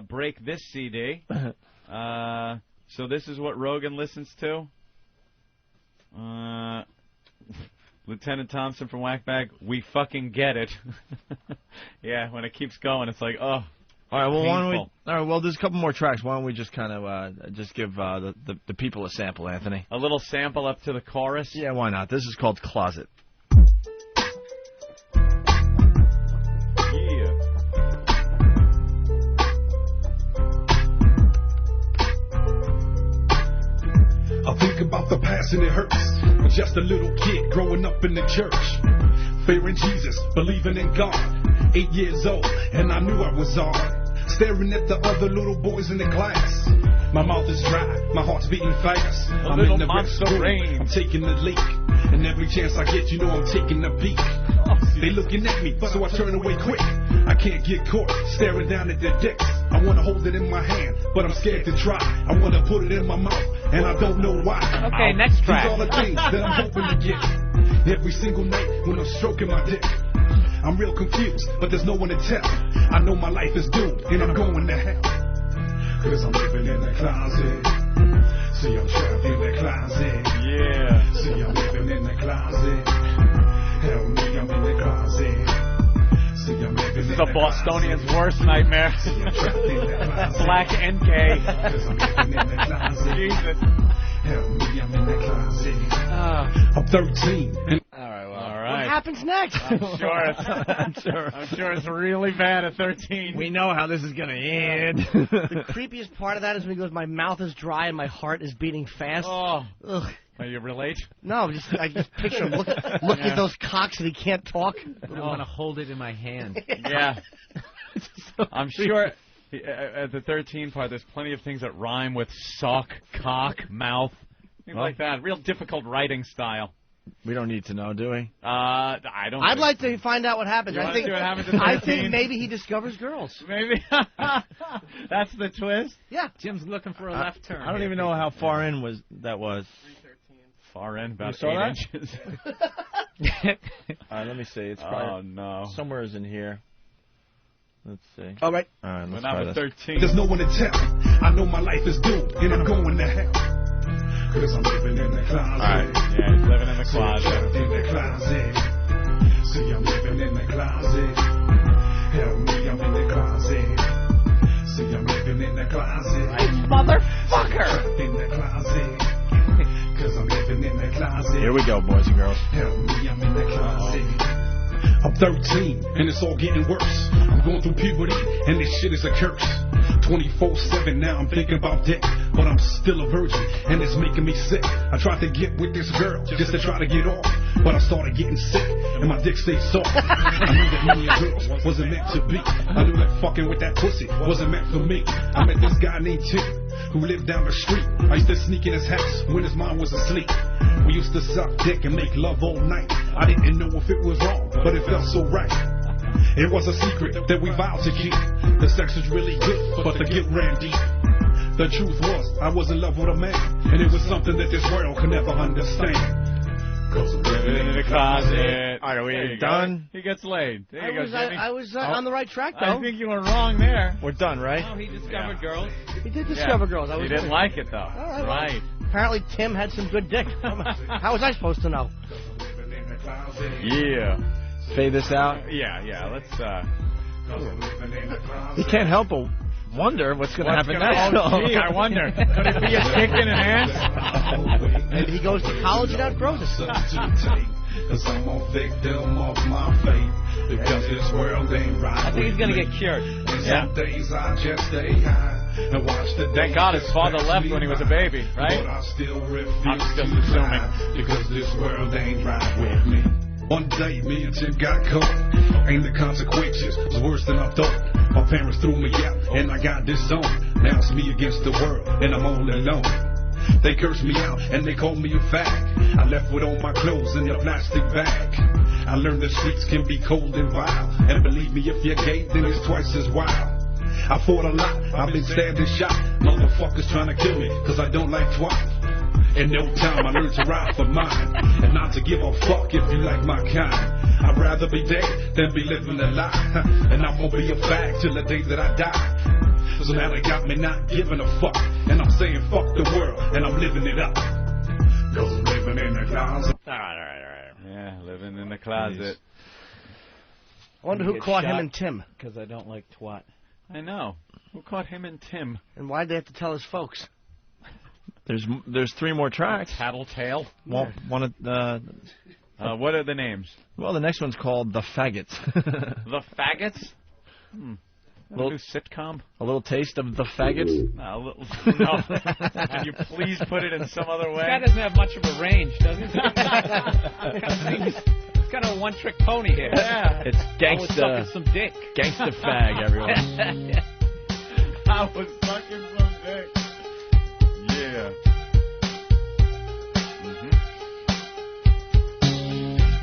Break this CD. So this is what Rogan listens to. Lieutenant Thompson from Whackbag. We fucking get it. Yeah, when it keeps going, it's like, oh. All right, well, painful. why don't we? All right, well, there's a couple more tracks. Why don't we just kind of just give the people a sample, Anthony? A little sample up to the chorus? Yeah, why not? This is called Closet. Yeah. I think about the past and it hurts. I'm just a little kid growing up in the church, fearing Jesus, believing in God. 8 years old, and I knew I was odd. Staring at the other little boys in the class. My mouth is dry, my heart's beating fast. I'm in the rain. I'm taking the leak, and every chance I get, you know I'm taking a peek. They looking at me, so I turn away quick. I can't get caught staring down at their dicks. I wanna hold it in my hand, but I'm scared to try. I wanna put it in my mouth, and I don't know why. Okay, next track. These are the things that I'm hoping to get every single night when I'm stroking my dick. I'm real confused, but there's no one to tell. I know my life is doomed, and I'm going to hell. Cause I'm living in the closet. See, I'm trapped in the closet. Yeah. See, I'm living in the closet. Help me, I'm in the closet. See, I'm living This in is the a Bostonian's worst nightmare. Black and gay. Jesus. Help me, I'm in the closet. I'm 13. And All right. What happens next? I'm sure it's really bad at 13. We know how this is going to end. The creepiest part of that is when he goes, my mouth is dry and my heart is beating fast. Oh. Ugh. Are you relate? No, I just picture him looking at those cocks and he can't talk. I want to hold it in my hand. Yeah. I'm sure at the 13 part, there's plenty of things that rhyme with suck, cock, mouth, things like that. Real difficult writing style. We don't need to know, do we? I don't. I'd like to find out what happens. You I wanna think see what happens at 13? I think maybe he discovers girls. Maybe. That's the twist? Yeah. Jim's looking for a left turn. I don't even know how far in that was. Far in, about You saw 8 that? inches. All right, let me see. It's probably no. somewhere is in here. Let's see. All right. All right, let's When I try was this. 13. there's no one to tell. I know my life is doomed, and I'm going to hell. Cause I'm living in the closet. All right. Yeah, he's living in the See, I'm closet. trapped in the closet. See, I'm living in the closet. Help me, I'm in the closet. See, I'm living in the closet. Motherfucker! Trapped in the closet. Cause I'm living in the closet. Here we go, boys and girls. Help me, I'm in the closet. I'm 13, and it's all getting worse. I'm going through puberty, and this shit is a curse. 24/7 now, I'm thinking about dick, but I'm still a virgin, and it's making me sick. I tried to get with this girl, just to try to get off, but I started getting sick, and my dick stayed soft. I knew that me and girls wasn't meant to be. I knew that fucking with that pussy wasn't meant for me. I met this guy named Tim, who lived down the street. I used to sneak in his house when his mom was asleep. We used to suck dick and make love all night. I didn't know if it was wrong, but it felt so right. It was a secret that we vowed to keep. The sex was really good, but the guilt ran deep. The truth was, I was in love with a man, and it was something that this world could never understand. Cause I'm Living in the closet. All right, are There we you go. done? He gets laid. There you go, Jimmy. I was on the right track, though. I think you were wrong there. We're done, right? Oh, he discovered girls. He did discover girls. You didn't like it, though. All right. Right. Apparently, Tim had some good dick. How was I supposed to know? Yeah. Fade this out. Yeah. Let's. You can't help but wonder what's going to happen next. Oh, gee, I wonder. Could it be a dick in an ass? Maybe he goes to college and outgrows it. Cause I'm a victim of my fate. Because this world ain't right. I think he's going to get cured. And some days I just stay high and watch the Thank God his father left when he was a baby, right? But I still refuse I'm just to assuming. die because this world ain't right with me. One day, me and Tim got caught, and the consequences was worse than I thought. My parents threw me out, and I got disowned. Now it's me against the world, and I'm all alone. They cursed me out, and they called me a fag. I left with all my clothes in a plastic bag. I learned the streets can be cold and vile, and believe me, if you're gay, then it's twice as wild. I fought a lot, I've been stabbed and shot. Motherfuckers trying to kill me, cause I don't like twat. In no time I learned to ride for mine, and not to give a fuck if you like my kind. I'd rather be dead than be living a lie, and I'm gonna be a fag till the day that I die. So now they got me not giving a fuck, and I'm saying fuck the world, and I'm living it up. Cause I'm living in the closet. All right. Yeah, living in the closet. I wonder who caught him and Tim. Because I don't like twat. I know. Who caught him and Tim? And why'd they have to tell his folks? There's 3 more tracks. Tattletale. What are the names? Well, the next one's called The Faggots. The Faggots? A new sitcom? A little taste of The Faggots? No. Can you please put it in some other way? This guy doesn't have much of a range, does he? He's kind of a one-trick pony here. Yeah. It's I was sucking some dick. Gangsta fag, everyone. I was sucking some dick. Yeah.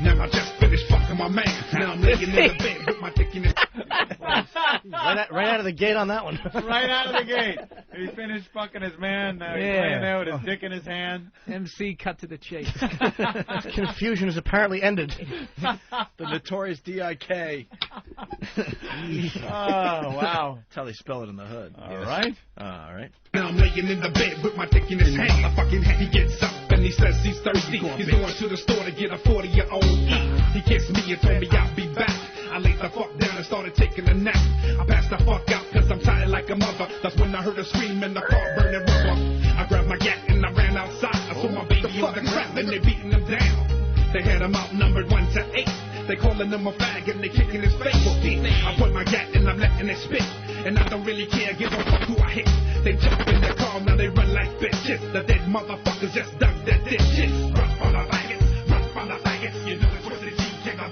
Now I just finished fucking fucking my man. Now I'm laying in the bed with my dick in his... Right out of the gate on that one. Right out of the gate. He finished fucking his man. He's laying there with his dick in his hand. MC cut to the chase. Confusion has apparently ended. The notorious D.I.K. Oh, wow. That's how they spell it in the hood. All right. All right. Now I'm laying in the bed with my dick in his hand. My fucking head, he gets up and he says he's thirsty. He's going to the store to get a 40-year-old He kissed me and told me I'll be back. I laid the fuck down and started taking a nap. I passed the fuck out cause I'm tired like a mother. That's when I heard a scream in the car burning rubber. I grabbed my gat and I ran outside. I saw my baby on the ground and they beating him down. They had him outnumbered 1 to 8. They calling him a fag and they kicking his face. I point my gat and I'm letting it spit. And I don't really care, give a fuck who I hit. They jump in the car, now they run like bitches. The dead motherfuckers just dug their ditches. Run from the faggots, run from the faggots. You know it's Twisted G.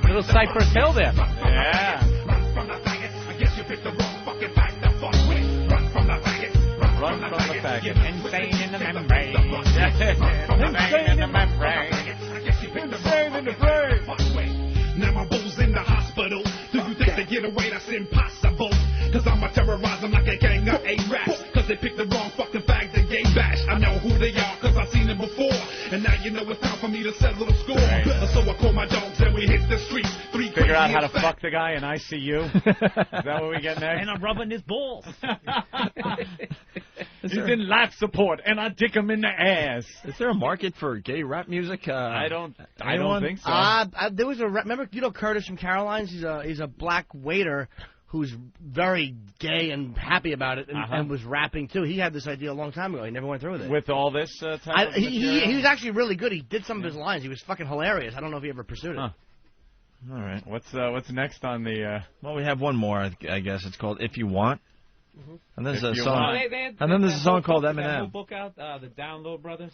Little Cypress Hill there. Yeah. Run from the faggots. I guess you picked the wrong fucking fag to fuck with. Run from the faggots. Run from the faggots. Insane in the membrane. Insane in the membrane. Insane in the brain. Now my boo's in the hospital. Do you think they get away? That's impossible. Cause I'ma terrorize them like a gang of A-raps. Cause they picked the wrong fucking fag to gay bash. I know who they are cause I've seen them before. And now you know it's time for me to settle the score. So I call my dogs and we hit the streets. Figure out how to fuck the guy in ICU. Is that what we get next? And I'm rubbing his balls. He's in life support, and I dick him in the ass. Is there a market for gay rap music? I don't think so. There was remember, Curtis from Caroline's? He's a black waiter who's very gay and happy about it, and was rapping too. He had this idea a long time ago. He never went through with it. With all this type of material? He was actually really good. He did some of his lines. He was fucking hilarious. I don't know if he ever pursued it. All right. What's next on the? Well, we have one more. I guess it's called "If You Want." And there's a song. And then there's a song called That Eminem. whole book out, the Download Brothers.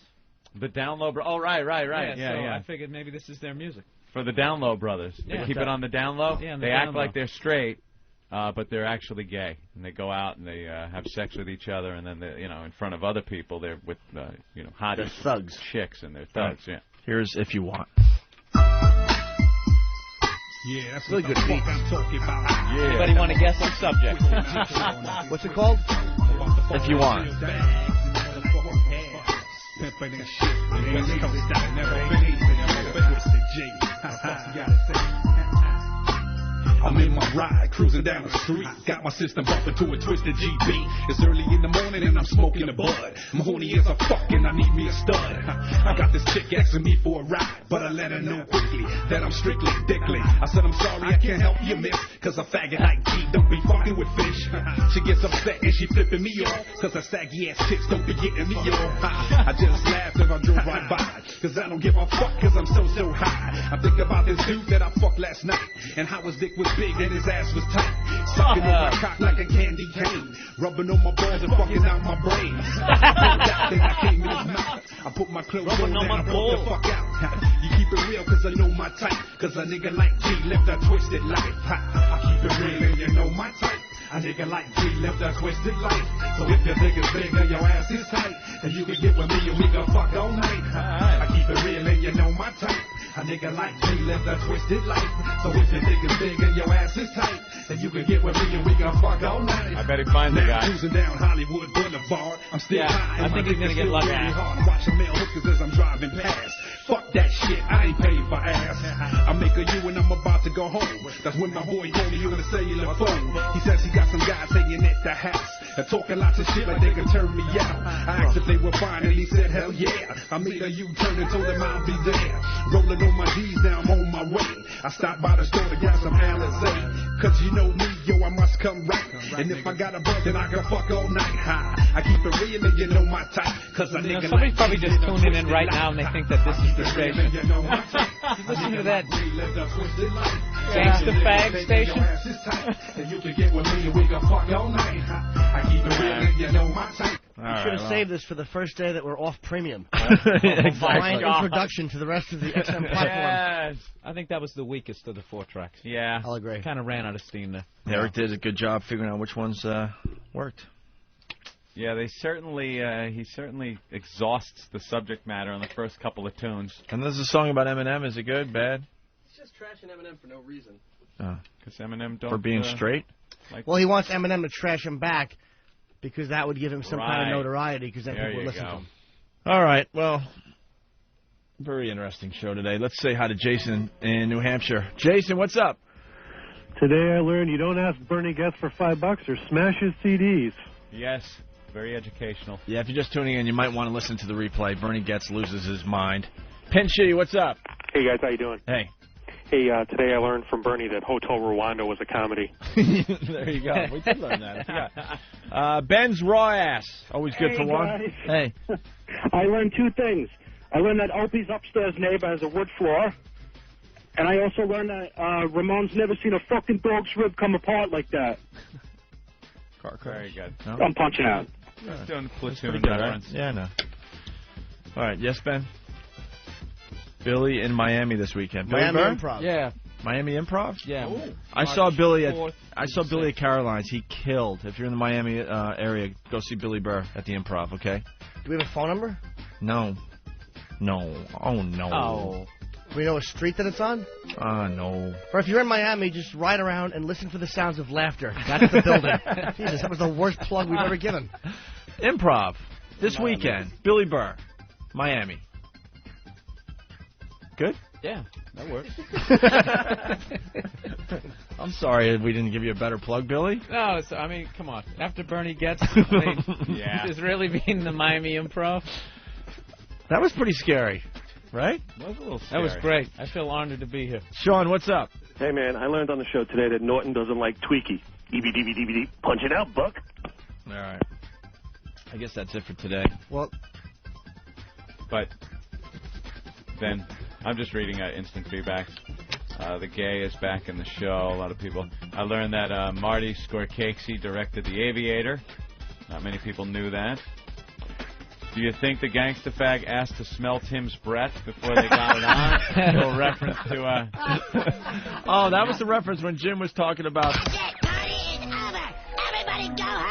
The Download Brothers. Oh, right. Yeah. I figured maybe this is their music. For the Download Brothers. They keep it on the down low. Yeah, they act like they're straight, but they're actually gay, and they go out and they have sex with each other, and then they, in front of other people, they're with hot thugs, chicks, and they're thugs. Yeah. Here's "If You Want." Yeah, that's really good beat. I'm talking about. Yeah. Anybody want to guess on subject? What's it called? If You Want. I'm in my ride, cruising down the street. Got my system bumping to a twisted GB. It's early in the morning and I'm smoking a bud. I'm horny as a fuck and I need me a stud. I got this chick asking me for a ride, but I let her know quickly that I'm strictly dickly. I said I'm sorry, I can't help you, miss, cause a faggot like G don't be fucking with fish. She gets upset and she flipping me off, cause her saggy ass chicks don't be getting me off. I just laughed as I drove right by, cause I don't give a fuck cause I'm so high. I think about this dude that I fucked last night, and how his dick was big and his ass was tight. Sucking on my cock like a candy cane, rubbing on my balls and fucking out my brains. Then I came in his mouth. I put my clothes on and I broke the fuck out. You keep it real cause I know my type, cause a nigga like G lived a twisted life. I keep it real and you know my type. A nigga like G lived a twisted life. So if your dick is big and your ass is tight, then you can get with me and we can fuck all night. I keep it real and you know my type. A nigga like G lived a twisted life. So if your dick is big and your ass is tight, then you can get with me and we can fuck all night. I bet he finds the guy. Cruising down Hollywood Boulevard. I'm still high. I think he's gonna get lucky. I'm watching male hookers as I'm driving past. Fuck that shit, I ain't paid for ass. I make a you and I'm about to go home. That's when my boy told me you on the cellular phone. He says he got some guys hanging at the house and talking lots of shit like they could turn me out. I asked if they were fine and he said hell yeah. I made a U-turn and told him I'll be there. Rolling on my G's, now I'm on my way. I stopped by the store to get some Alizé. Cause you know me, yo, I must come right. And if I got a buzz, then I can fuck all night. I keep it real and you know my type. Cause a nigga somebody's like probably just tuning in right now and they think that this is the station. Just listen to that gangsta fag station. And you can get with me and we can fuck all night. I keep it real and you know my type. We should have saved this for the first day that we're off premium. Exactly. Fine introduction to the rest of the XM platform. Yes. I think that was the weakest of the 4 tracks. Yeah. I'll agree. Kind of ran out of steam there. Eric did a good job figuring out which ones worked. Yeah, he certainly exhausts the subject matter on the first couple of tunes. And there's a song about Eminem. Is it good, bad? just trashing Eminem for no reason. Because Eminem don't... For being straight? Well, he wants Eminem to trash him back because that would give him some kind of Right. notoriety because then There people you would listen to go. him. All right, well, very interesting show today. Let's say hi to Jason in New Hampshire. Jason, what's up? Today I learned you don't ask Bernie Getz for $5 or smash his CDs. Yes, very educational. Yeah, if you're just tuning in, you might want to listen to the replay. Bernie Getz loses his mind. Pinchy, what's up? Hey guys, how you doing? Hey. Hey, today I learned from Bernie that Hotel Rwanda was a comedy. There you go. We did learn that. I forgot. Ben's raw ass. Always good for one. Guys. Hey. I learned two things. I learned that Opie's upstairs neighbor has a wood floor, and I also learned that Ramon's never seen a fucking dog's rib come apart like that. Very good. No? I'm punching out. Just doing platoon Pretty good, right? reference. Yeah, I know. All right, yes, Ben? Billy in Miami this weekend. Billy Miami Burr? Improv. Yeah. Miami Improv? Yeah. Ooh. I saw Billy at 4th, Billy at Caroline's. He killed. If you're in the Miami area, go see Billy Burr at the Improv, okay? Do we have a phone number? No. No. Oh, no. Oh. Do we know a street that it's on? No. Or if you're in Miami, just ride around and listen for the sounds of laughter. That's the building. Jesus, that was the worst plug we've ever given. Improv. This weekend. Billy Burr. Miami. Good? Yeah, that works. I'm sorry we didn't give you a better plug, Billy. No, it's, I mean, come on. After Bernie Getz, I mean, Yeah. just really being the Miami Improv. That was pretty scary, right? That was a little That was scary. great. I feel honored to be here. Sean, what's up? Hey man, I learned on the show today that Norton doesn't like Tweaky. DVD. Punch it out, Buck. All right. I guess that's it for today. Well, But then I'm just reading instant feedback. The gay is back in the show. A lot of people. I learned that Marty Scorsese directed The Aviator. Not many people knew that. Do you think the gangsta fag asked to smell Tim's breath before they got it on? A little reference to. Oh, that was the reference when Jim was talking about. Everybody go home.